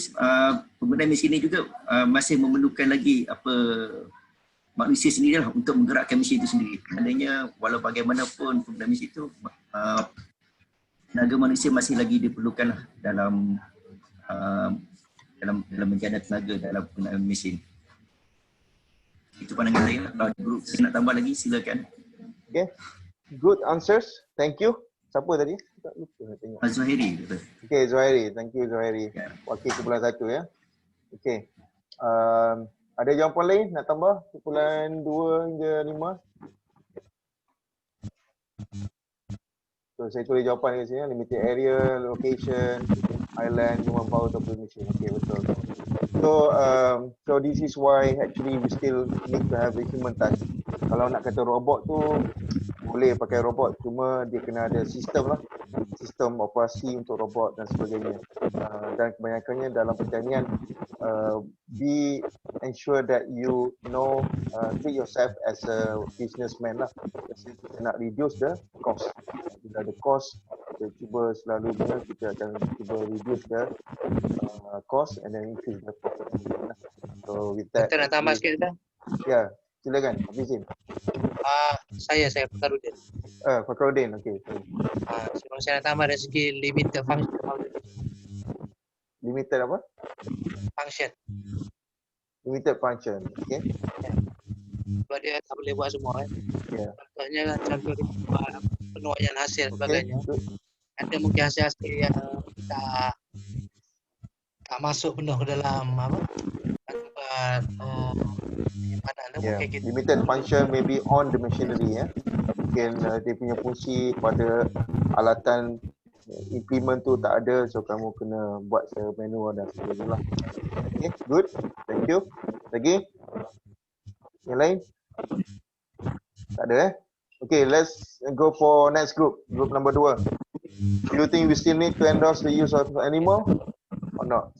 S11: penggunaan mesin ini juga masih memerlukan lagi manusia sendirilah untuk menggerakkan mesin itu sendiri. Kerana walau bagaimanapun penggunaan mesin itu, tenaga manusia masih lagi diperlukan dalam menjana tenaga dalam penggunaan mesin. Itu pandangan saya. Kalau ada grup saya nak tambah lagi, silakan.
S1: Okay, good answers. Thank you. Siapa tadi? Tak lupa nak tengok.
S11: Zuhairi.
S1: Okay, Zuhairi. Thank you, Zuhairi. Wakil kumpulan 1 ya. Okay. Ada jawapan lain nak tambah? Kumpulan 2 hingga 5. So, saya tulis jawapan di sini. Limited area, location, island, human power ataupun machine. Okay, betul. So this is why actually we still need to have a human touch. Kalau nak kata robot tu, boleh pakai robot, cuma dia kena ada sistem lah, sistem operasi untuk robot dan sebagainya. Dan kebanyakannya dalam pertanian, be ensure that you know, treat yourself as a businessman lah. Kita nak reduce the cost. Bila ada cost, kita cuba selalunya kita akan cuba reduce the cost and then increase the profit. So with that,
S9: Kita nak tambah sikit dah.
S1: Ya, silakan Hafizin.
S9: Saya Fakarudin.
S1: Fakarudin, okey.
S9: Sebelum saya nak tambah dari segi limited function.
S1: Limited apa?
S9: Function.
S1: Limited function, okey.
S9: Sebab dia tak boleh buat semua kan.
S1: Ya.
S9: Contohnya contoh penuaian hasil sebagainya. Ada mungkin hasil-hasil yang tak masuk penuh ke dalam tempat penyimpanan.
S1: Yeah. Limited function maybe on the machinery ya. Mungkin dia punya fungsi pada alatan implement tu tak ada, so kamu kena buat secara manual dan sebagainya lah. Okay, good. Thank you. Lagi? Yang lain? Tak ada Okay, let's go for next group. Group number 2. Do you think we still need to endorse the use of animal or not?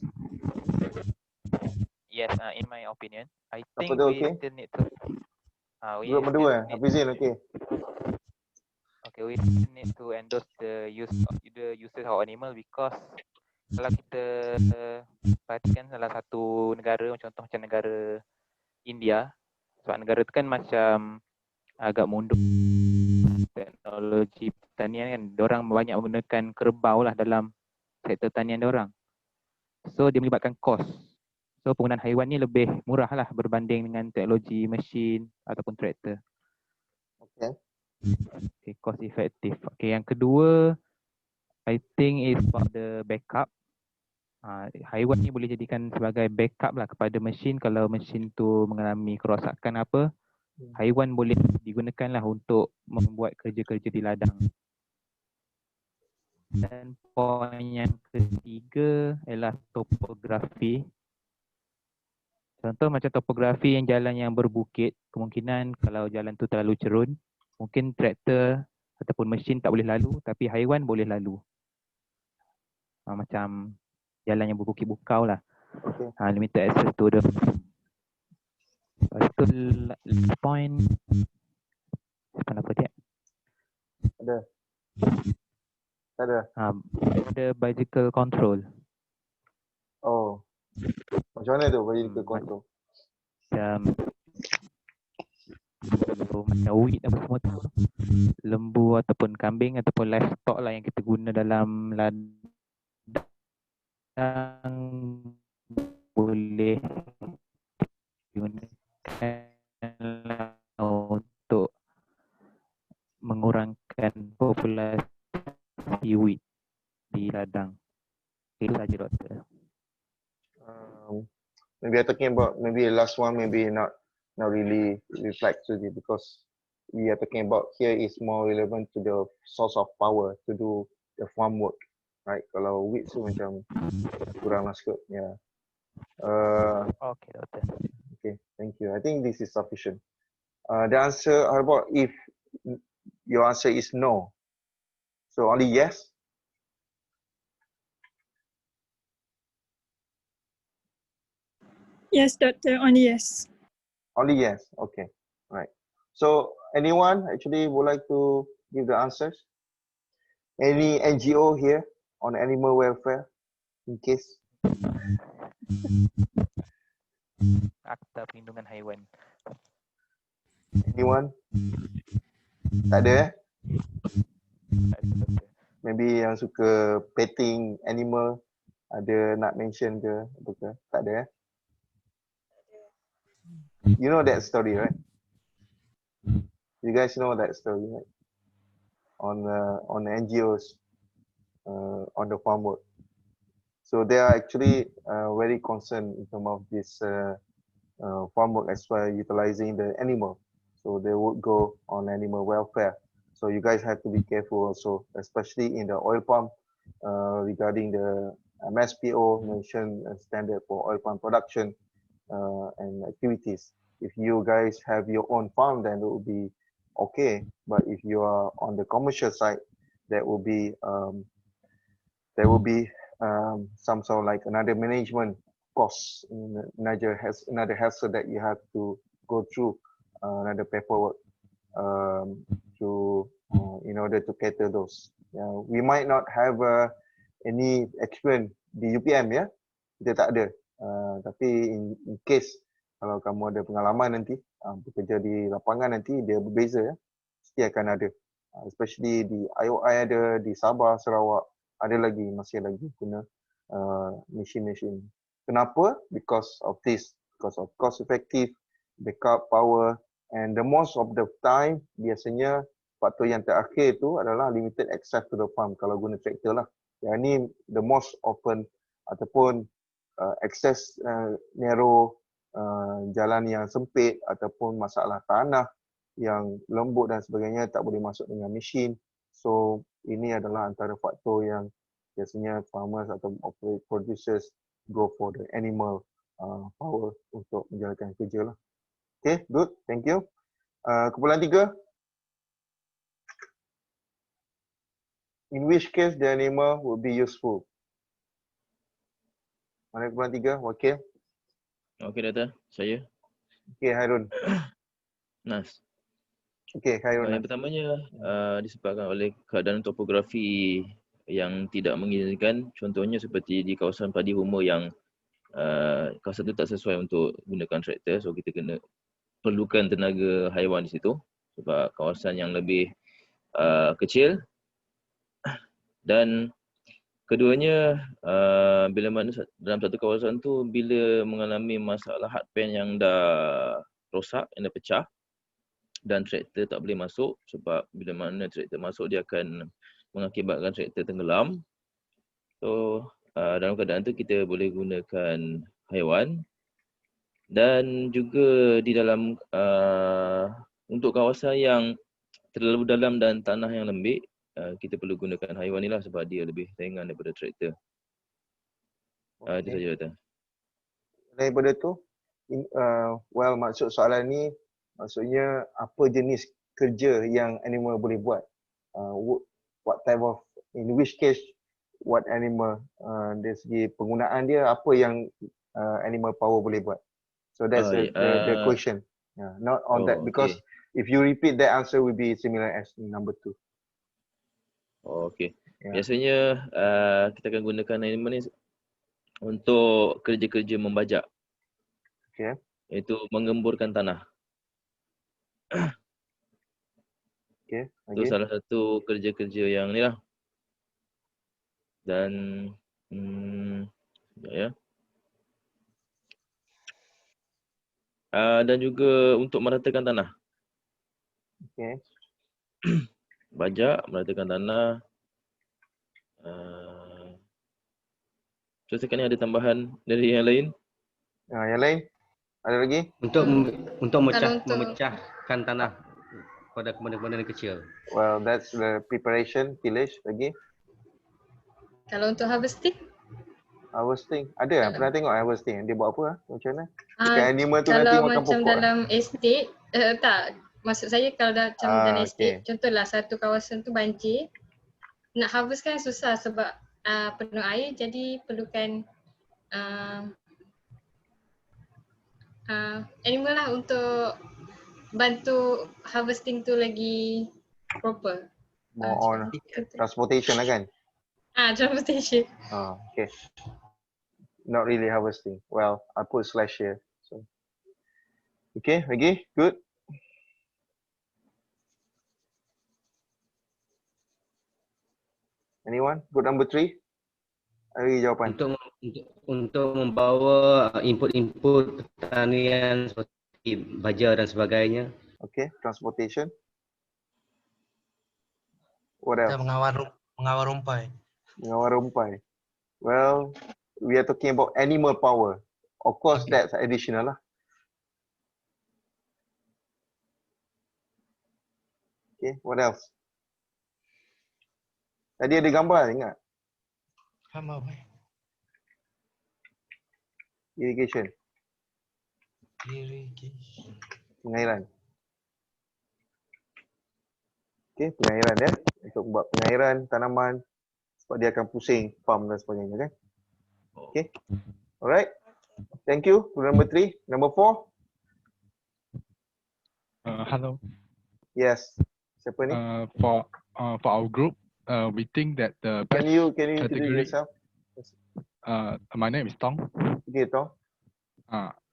S5: Yes, in my opinion, I think
S1: Apa tu,
S5: we
S1: okay?
S5: still need to.
S1: Group number 2 Hafizin, okay.
S5: Okay, we still need to endorse the uses of animal because kalau kita perhatikan salah satu negara, contoh macam negara India, sebab negara tu kan macam agak mundur teknologi pertanian kan, diorang banyak menggunakan kerbau lah dalam sektor tanian diorang. So dia melibatkan kos. So penggunaan haiwan ni lebih murah lah berbanding dengan teknologi mesin ataupun traktor.
S1: Okay.
S5: Okay, cost effective. Okay, yang kedua, I think is about the backup. Haiwan ni boleh jadikan sebagai backup lah kepada mesin kalau mesin tu mengalami kerosakan apa. Haiwan boleh digunakan lah untuk membuat kerja-kerja di ladang. Dan poin yang ketiga ialah topografi. Contoh macam topografi yang jalan yang berbukit, kemungkinan kalau jalan tu terlalu cerun, mungkin traktor ataupun mesin tak boleh lalu, tapi haiwan boleh lalu. Macam jalan yang berbukit bukau lah.
S1: Okay.
S5: Limited access to the. Lepas tu point. Kenapa dia?
S1: Ada. Tak ada.
S5: Ada bicycle control.
S1: Oh. Macam mana tu bicycle control?
S5: Macam wheat apa semua tu. Lembu ataupun kambing ataupun livestock lah yang kita guna dalam ladang boleh digunakan untuk mengurangkan populasi wheat di ladang. Itu saja doktor.
S1: Maybe I'm talking about maybe the last one, maybe not really reflect to it because we are talking about here is more relevant to the source of power to do the farm work, right? Kalau wheat tu macam kurang masuk, yeah.
S5: Okay, doctor.
S1: Okay, thank you. I think this is sufficient. The answer, how about if your answer is no? So only yes?
S3: Yes, doctor. Only yes.
S1: Only yes. Okay. Right. So anyone actually would like to give the answers? Any NGO here on animal welfare in case?
S5: Akta Perlindungan Haiwan.
S1: Anyone? Tak ada eh?
S5: Tak ada, doktor.
S1: Maybe yang suka petting animal ada nak mention ke apa ke? Tak ada eh? You know that story, right? You guys know that story, right? On NGOs on the farm work. So they are actually very concerned in terms of this farm work as well, utilizing the animal. So they would go on animal welfare. So you guys have to be careful also, especially in the oil palm regarding the MSPO mentioned standard for oil palm production and activities. If you guys have your own farm, then it will be okay. But if you are on the commercial side, that will be some sort of like another management cost, another hassle that you have to go through, another paperwork to in order to cater those. We might not have any experience di UPM ya, kita tak ada. Tapi in case kalau kamu ada pengalaman nanti bekerja di lapangan nanti dia berbeza ya, mesti akan ada. Especially di IOI ada, di Sabah, Sarawak ada lagi, masih lagi guna mesin-mesin. Kenapa? Because of this, because of cost effective, backup power, and the most of the time biasanya faktor yang terakhir tu adalah limited access to the farm kalau guna traktor lah. Yang ni the most often ataupun access narrow, jalan yang sempit ataupun masalah tanah yang lembut dan sebagainya tak boleh masuk dengan mesin. So ini adalah antara faktor yang biasanya farmers atau producers go for the animal power untuk menjalankan kerja lah. Okay, good. Thank you. Kumpulan 3. In which case the animal would be useful? Mana kumpulan 3? Wakil?
S7: Okey, doktor. Saya.
S1: Okay, Harun.
S7: Nas.
S1: Okay, Harun.
S7: Yang pertamanya disebabkan oleh keadaan topografi yang tidak mengizinkan, contohnya seperti di kawasan padi huma yang kawasan itu tak sesuai untuk gunakan traktor, so kita kena perlukan tenaga haiwan di situ sebab kawasan yang lebih kecil. Dan keduanya bila mana dalam satu kawasan tu bila mengalami masalah hardpan yang dah rosak, yang dah pecah dan traktor tak boleh masuk, sebab bila mana traktor masuk dia akan mengakibatkan traktor tenggelam. So dalam keadaan tu kita boleh gunakan haiwan. Dan juga di dalam untuk kawasan yang terlalu dalam dan tanah yang lembik, kita perlu gunakan haiwan ni lah sebab dia lebih ringan daripada traktor. Itu saja, doktor.
S1: Daripada tu, well maksud soalan ni maksudnya apa jenis kerja yang animal boleh buat? What type of, in which case what animal, dari segi penggunaan dia apa yang animal power boleh buat? So that's the question. Not on that, because if you repeat that answer will be similar as number 2.
S7: Okey. Biasanya kita akan gunakan animal ni untuk kerja-kerja membajak.
S1: Okay.
S7: Iaitu mengemburkan tanah.
S1: Okay.
S7: Itu salah satu kerja-kerja yang ni lah. Dan ya. Dan juga untuk meratakan tanah.
S1: Okay.
S7: Bajak, meratakan tanah. So sekarang ni ada tambahan dari yang lain?
S1: Yang lain? Ada lagi?
S10: Untuk memecahkan tanah pada komponen-komponen kecil.
S1: Well, that's the preparation. Pilish lagi?
S2: Kalau untuk harvesting?
S1: Harvesting? Ada pernah tengok harvesting? Dia buat apa? Macam mana? Dekat animal tu
S2: kalau
S1: nanti makan
S2: macam
S1: pokok?
S2: dalam estate, tak. Maksud saya kalau macam dalam estate, contohlah satu kawasan tu banjir, nak harvest kan susah sebab penuh air, jadi perlukan animal lah untuk bantu harvesting tu lagi proper.
S1: More on transportation lah kan?
S2: Transportation.
S1: Okay. Not really harvesting. Well, I put slash here. So, okay, Reggie, good. Anyone? Good number 3. Hari jawapan.
S10: Untuk membawa input-input pertanian seperti baja dan sebagainya.
S1: Okay, transportation. What else?
S9: Kita mengawal rumpai.
S1: Mengawal rumpai. Well, we are talking about animal power. Of course, that's additional lah. Okay, what else? Tadi ada gambar, ingat?
S9: Faham apa?
S1: Irrigation. Pengairan. Okay, pengairan ya. Untuk buat pengairan tanaman sebab dia akan pusing farm dan sebagainya kan. Okay. Alright. Thank you. Number 3. Number 4.
S12: Hello.
S1: Yes. Siapa ni?
S12: For our group, we think that the best
S1: Can you introduce
S12: category.
S1: yourself?
S12: My name is Tong.
S1: Okay, Tong.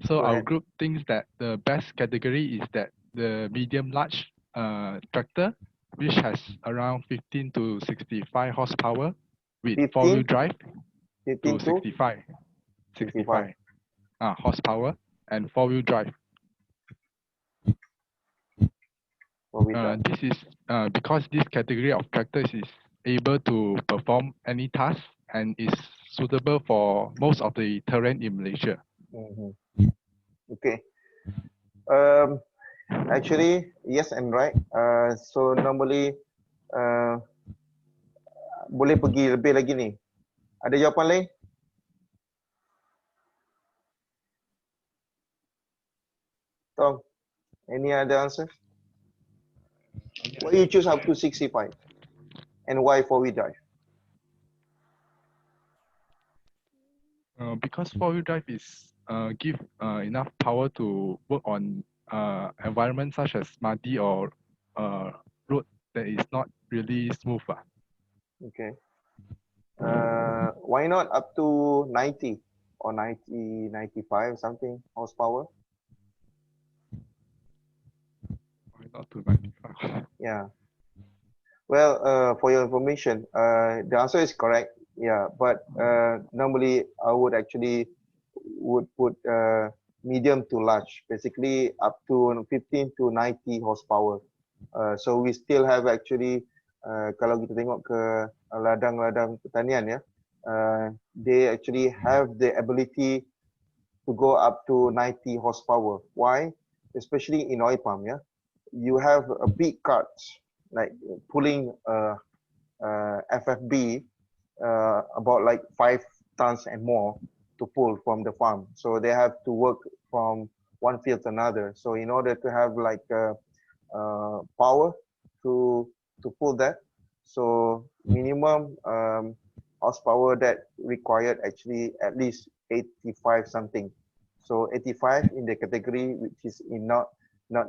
S12: So
S1: Go
S12: our
S1: ahead.
S12: group thinks that the best category is that the medium large tractor, which has around 15 to 65 horsepower with
S1: 15?
S12: four-wheel drive
S1: 15
S12: to 65 horsepower and four-wheel drive. This is because this category of tractors is able to perform any task and is suitable for most of the terrain in Malaysia.
S1: Okay. Actually, yes and right. So normally, boleh pergi lebih lagi ni. Ada jawapan lain? Tong, any other answer? Why you choose up to 65? And why four-wheel drive?
S12: Because four-wheel drive is give enough power to work on environment such as muddy or road that is not really smooth.
S1: Okay. Why not up to 90 or 90, 95 something horsepower?
S12: Why not to 95?
S1: Yeah. Well, for your information, the answer is correct. Yeah, but normally I would actually put medium to large, basically up to 15 to 90 horsepower. So we still have actually, kalau kita tengok ke ladang-ladang pertanian ya, they actually have the ability to go up to 90 horsepower. Why? Especially in oil palm, yeah. You have a big carts like pulling FFB about like 5 tons and more to pull from the farm. So they have to work from one field to another. So in order to have like power to pull that, so minimum horsepower that required actually at least 85 something. So 85 in the category which is not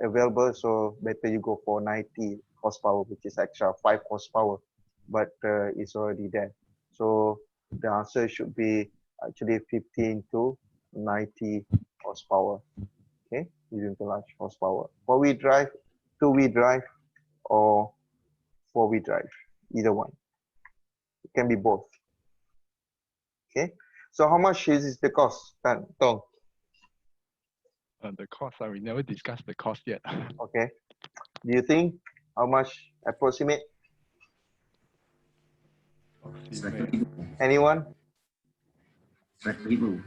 S1: available, so better you go for 90 horsepower, which is extra 5 horsepower, but it's already there. So the answer should be actually 15 to 90 horsepower. Okay, medium to large horsepower. Four-wheel drive, two-wheel drive, or four-wheel drive, either one. It can be both. Okay, so how much is the cost, Tong?
S12: The cost, we never discussed the cost yet.
S1: Okay. Do you think how much approximate? Anyone?
S10: 100,000.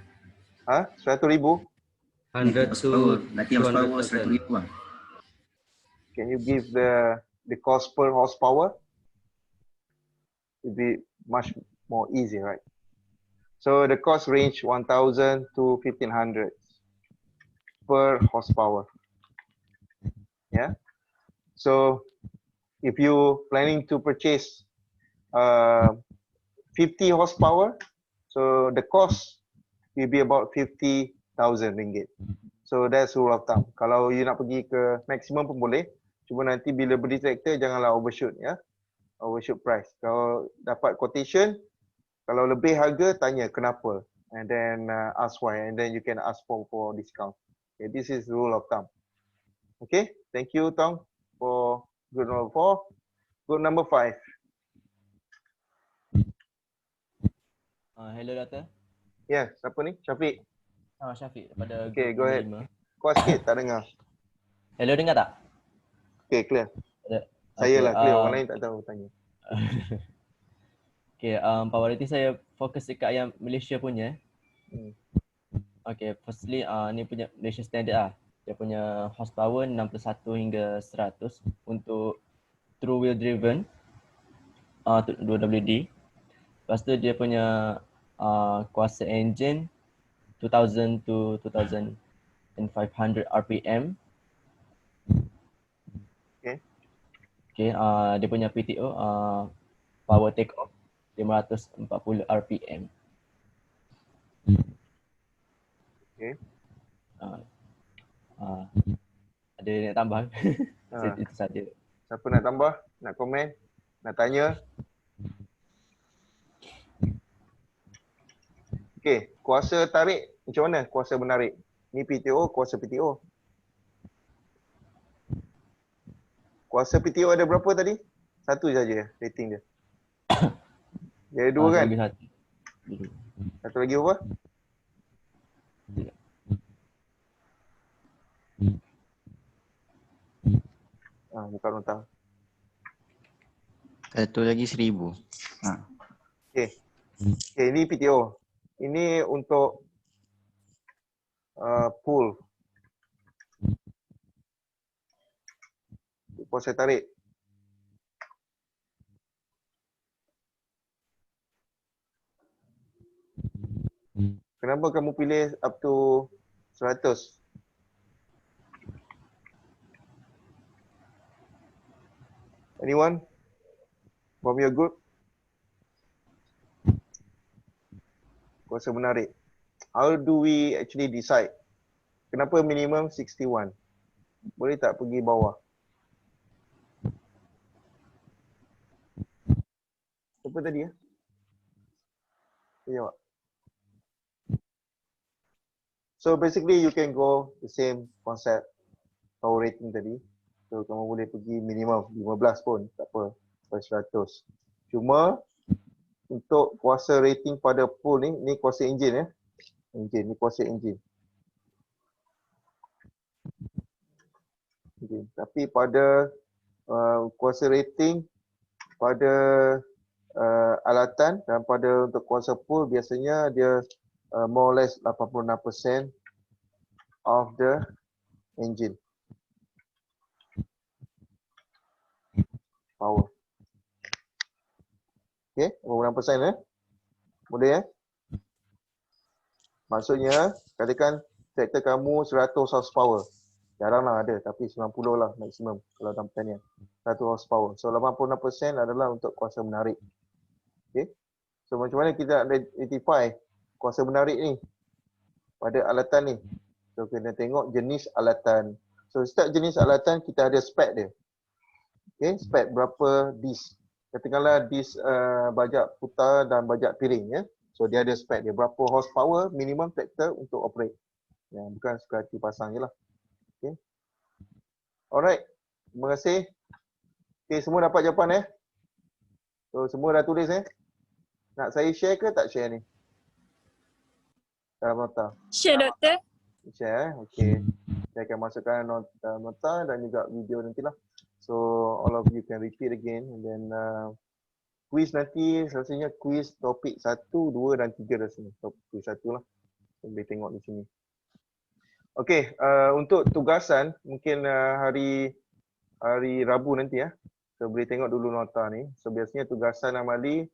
S1: Huh? 100,000?
S10: 100 to
S11: Nanti horsepower 100,000.
S1: Can you give the cost per horsepower? It'd be much more easy, right? So the cost range 1,000 to 1,500 per horsepower. Yeah. So if you planning to purchase 50 horsepower, so the cost will be about 50,000 ringgit. So that's rule of thumb. Kalau you nak pergi ke maximum pun boleh. Cuma nanti bila beli tractor janganlah overshoot ya. Overshoot price. Kalau dapat quotation, kalau lebih harga tanya kenapa. And then ask why. And then you can ask for discount. Okay, this is rule of thumb. Okay, thank you Tong for good number 4. Good number 5.
S13: Hello Doktor.
S1: Ya, siapa ni? Syafiq.
S13: Syafiq daripada
S1: Okay,
S13: group
S1: go ahead.
S13: 5.
S1: Kuat sikit, tak dengar.
S13: Hello, dengar tak?
S1: Okay, clear. Saya lah clear, orang lain tak tahu tanya.
S13: Okay, priority saya fokus dekat yang Malaysia punya. Okay, firstly ni punya Malaysia standard lah. Dia punya horsepower 61 hingga 100 untuk true wheel driven 2WD. Lepas tu dia punya kuasa engine 2000 to 2500 RPM. Okay, dia punya PTO power take off 540 RPM.
S1: Okay.
S13: Ada nak tambah? Itu saja.
S1: Siapa nak tambah? Nak komen? Nak tanya? Okay, kuasa tarik macam mana? Kuasa menarik. Ni PTO, kuasa PTO. Kuasa PTO ada berapa tadi? Satu saja rating dia. Dia ada dua kan? Satu lagi apa? Bukan notang.
S14: Satu lagi 1000.
S1: Okay. Okay, ini PTO. Ini untuk pool. Kuasa tarik. Kenapa kamu pilih up to 100? Anyone from your group? Kuasa menarik. How do we actually decide? Kenapa minimum 61? Boleh tak pergi bawah? Apa tadi ya? Jawab. So basically you can go the same concept power rating tadi. So kamu boleh pergi minimum 15 pun tak apa, 100. Cuma untuk kuasa rating pada pool ni kuasa enjin ya. Enjin, ni kuasa enjin. Tapi pada kuasa rating pada alatan dan pada untuk kuasa pool biasanya dia more or less 86% of the engine power. Okay, 86% boleh Maksudnya katakan traktor kamu 100 horsepower. Jaranglah ada tapi 90 lah maksimum kalau dalam pertanian. 100 horsepower. So 86% adalah untuk kuasa menarik. Okay. So macam mana kita identify kuasa menarik ni pada alatan ni? So kena tengok jenis alatan. So setiap jenis alatan kita ada spek dia. Okay, spek berapa disk. Katakanlah disk bajak putar dan bajak piring ya. So dia ada spek dia berapa horsepower minimum traktor untuk operate. Ya, bukan sekadar pasang je lah. Okay. Alright. Terima kasih. Okay, semua dapat jawapan So semua dah tulis Nak saya share ke tak share ni? Dalam nota.
S3: Share doktor.
S1: Share Okay. Saya akan masukkan dalam nota dan juga video nantilah. So all of you can repeat again and then quiz nanti selesainya quiz topik 1, 2 dan 3 dah sini. Topik 1 lah. Boleh tengok di sini. Okay, untuk tugasan mungkin hari Rabu nanti So boleh tengok dulu nota ni. So biasanya tugasan amali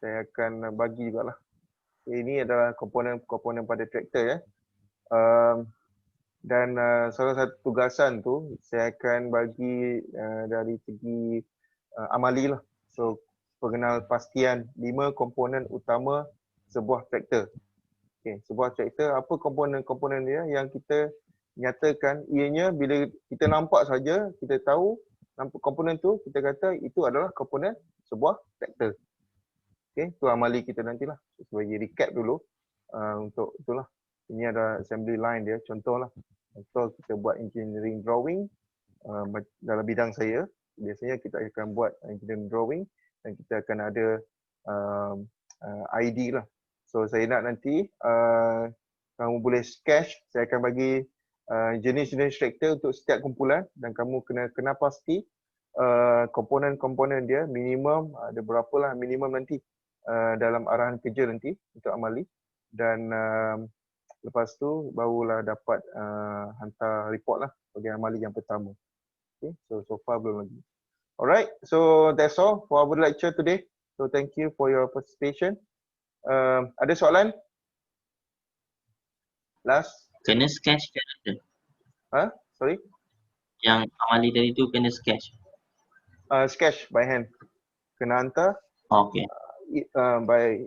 S1: saya akan bagi jugalah. Ini adalah komponen-komponen pada traktor dan salah satu tugasan tu saya akan bagi dari segi amali lah. So pengenal pastian 5 komponen utama sebuah traktor. Okay, sebuah traktor apa komponen-komponen dia yang kita nyatakan ianya bila kita nampak saja, kita tahu nampak komponen tu, kita kata itu adalah komponen sebuah vektor. Okey, tu amali kita nantilah. Sebagai recap dulu untuk itulah. Ini ada assembly line dia, contohlah. Contoh kita buat engineering drawing dalam bidang saya, biasanya kita akan buat engineering drawing dan kita akan ada ID lah. So saya nak nanti kamu boleh sketch, saya akan bagi jenis-jenis reaktor untuk setiap kumpulan dan kamu kena pasti komponen-komponen dia minimum ada berapa lah minimum nanti dalam arahan kerja nanti untuk amali dan lepas tu barulah dapat hantar report lah bagi amali yang pertama. Okay, so far belum lagi. Alright, so that's all for our lecture today. So thank you for your participation. Ada soalan? Last?
S8: Kena sketch ke ada?
S1: Sorry?
S8: Yang amali tadi tu kena sketch?
S1: Sketch by hand. Kena hantar.
S8: Okay.
S1: By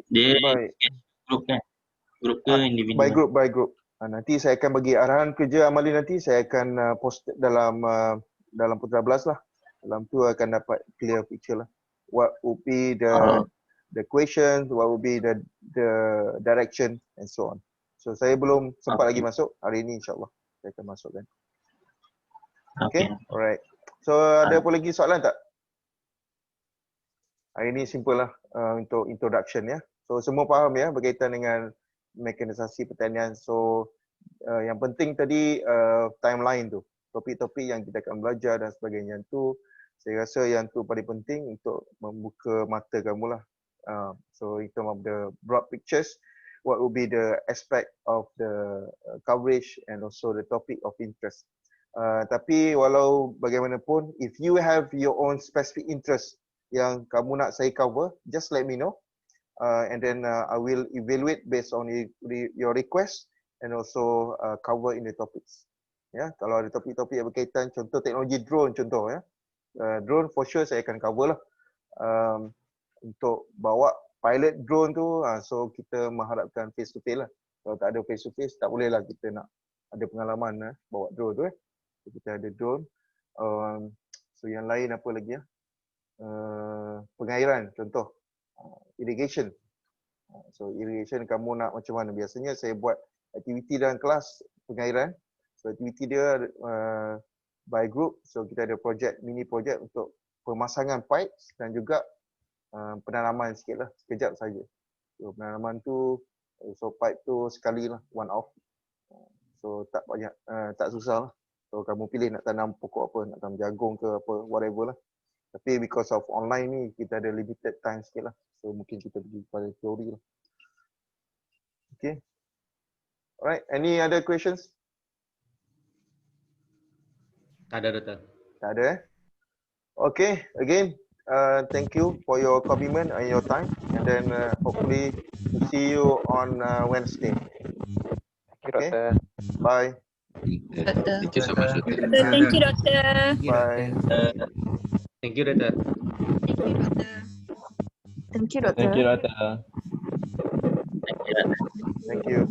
S8: group kan? Group ke individu?
S1: By group. Nanti saya akan bagi arahan kerja amali nanti, saya akan post dalam Putra Blast lah. Dalam tu akan dapat clear picture lah. What would be the question, what would be the direction and so on. So saya belum sempat lagi masuk, hari ini insyaAllah saya akan masukkan. Okay, alright. So ada apa lagi soalan tak? Hari ini simple lah untuk introduction ya. So semua faham ya berkaitan dengan mekanisasi pertanian. So yang penting tadi timeline tu, topik-topik yang kita akan belajar dan sebagainya tu, saya rasa yang tu paling penting untuk membuka mata kamu lah. So in terms of the broad pictures, what will be the aspect of the coverage and also the topic of interest. Tapi walau bagaimanapun, if you have your own specific interest yang kamu nak saya cover, just let me know. And then I will evaluate based on your request and also cover in the topics. Ya, kalau ada topik-topik yang berkaitan, contoh teknologi drone contoh ya. Drone for sure saya akan cover lah. Untuk bawa pilot drone tu, so kita mengharapkan face to face lah. Kalau tak ada face to face, tak boleh lah kita nak ada pengalaman bawa drone tu so, kita ada drone. So yang lain apa lagi ya? Pengairan contoh, irrigation. So irrigation kamu nak macam mana? Biasanya saya buat aktiviti dalam kelas pengairan. So aktiviti dia by group. So kita ada mini project untuk pemasangan pipes dan juga penanaman sikit lah, sekejap saja. So penanaman tu, so pipe tu sekali lah, one off. So tak banyak, tak susah lah. So kamu pilih nak tanam pokok apa, nak tanam jagung ke apa, whatever lah. Tapi because of online ni, kita ada limited time sikit lah. So mungkin kita pergi pada teori lah. Okay. Alright, any other questions?
S10: Tak ada, Doktor.
S1: Tak ada Okay, again, thank you for your commitment and your time, and then hopefully to see you on Wednesday. Okay, bye.
S7: Thank you so much.
S3: Thank you, Doctor.
S1: Bye.
S10: Thank you, Doktor.
S3: Thank you, Doctor.
S13: Thank you, Doctor.
S1: Thank you.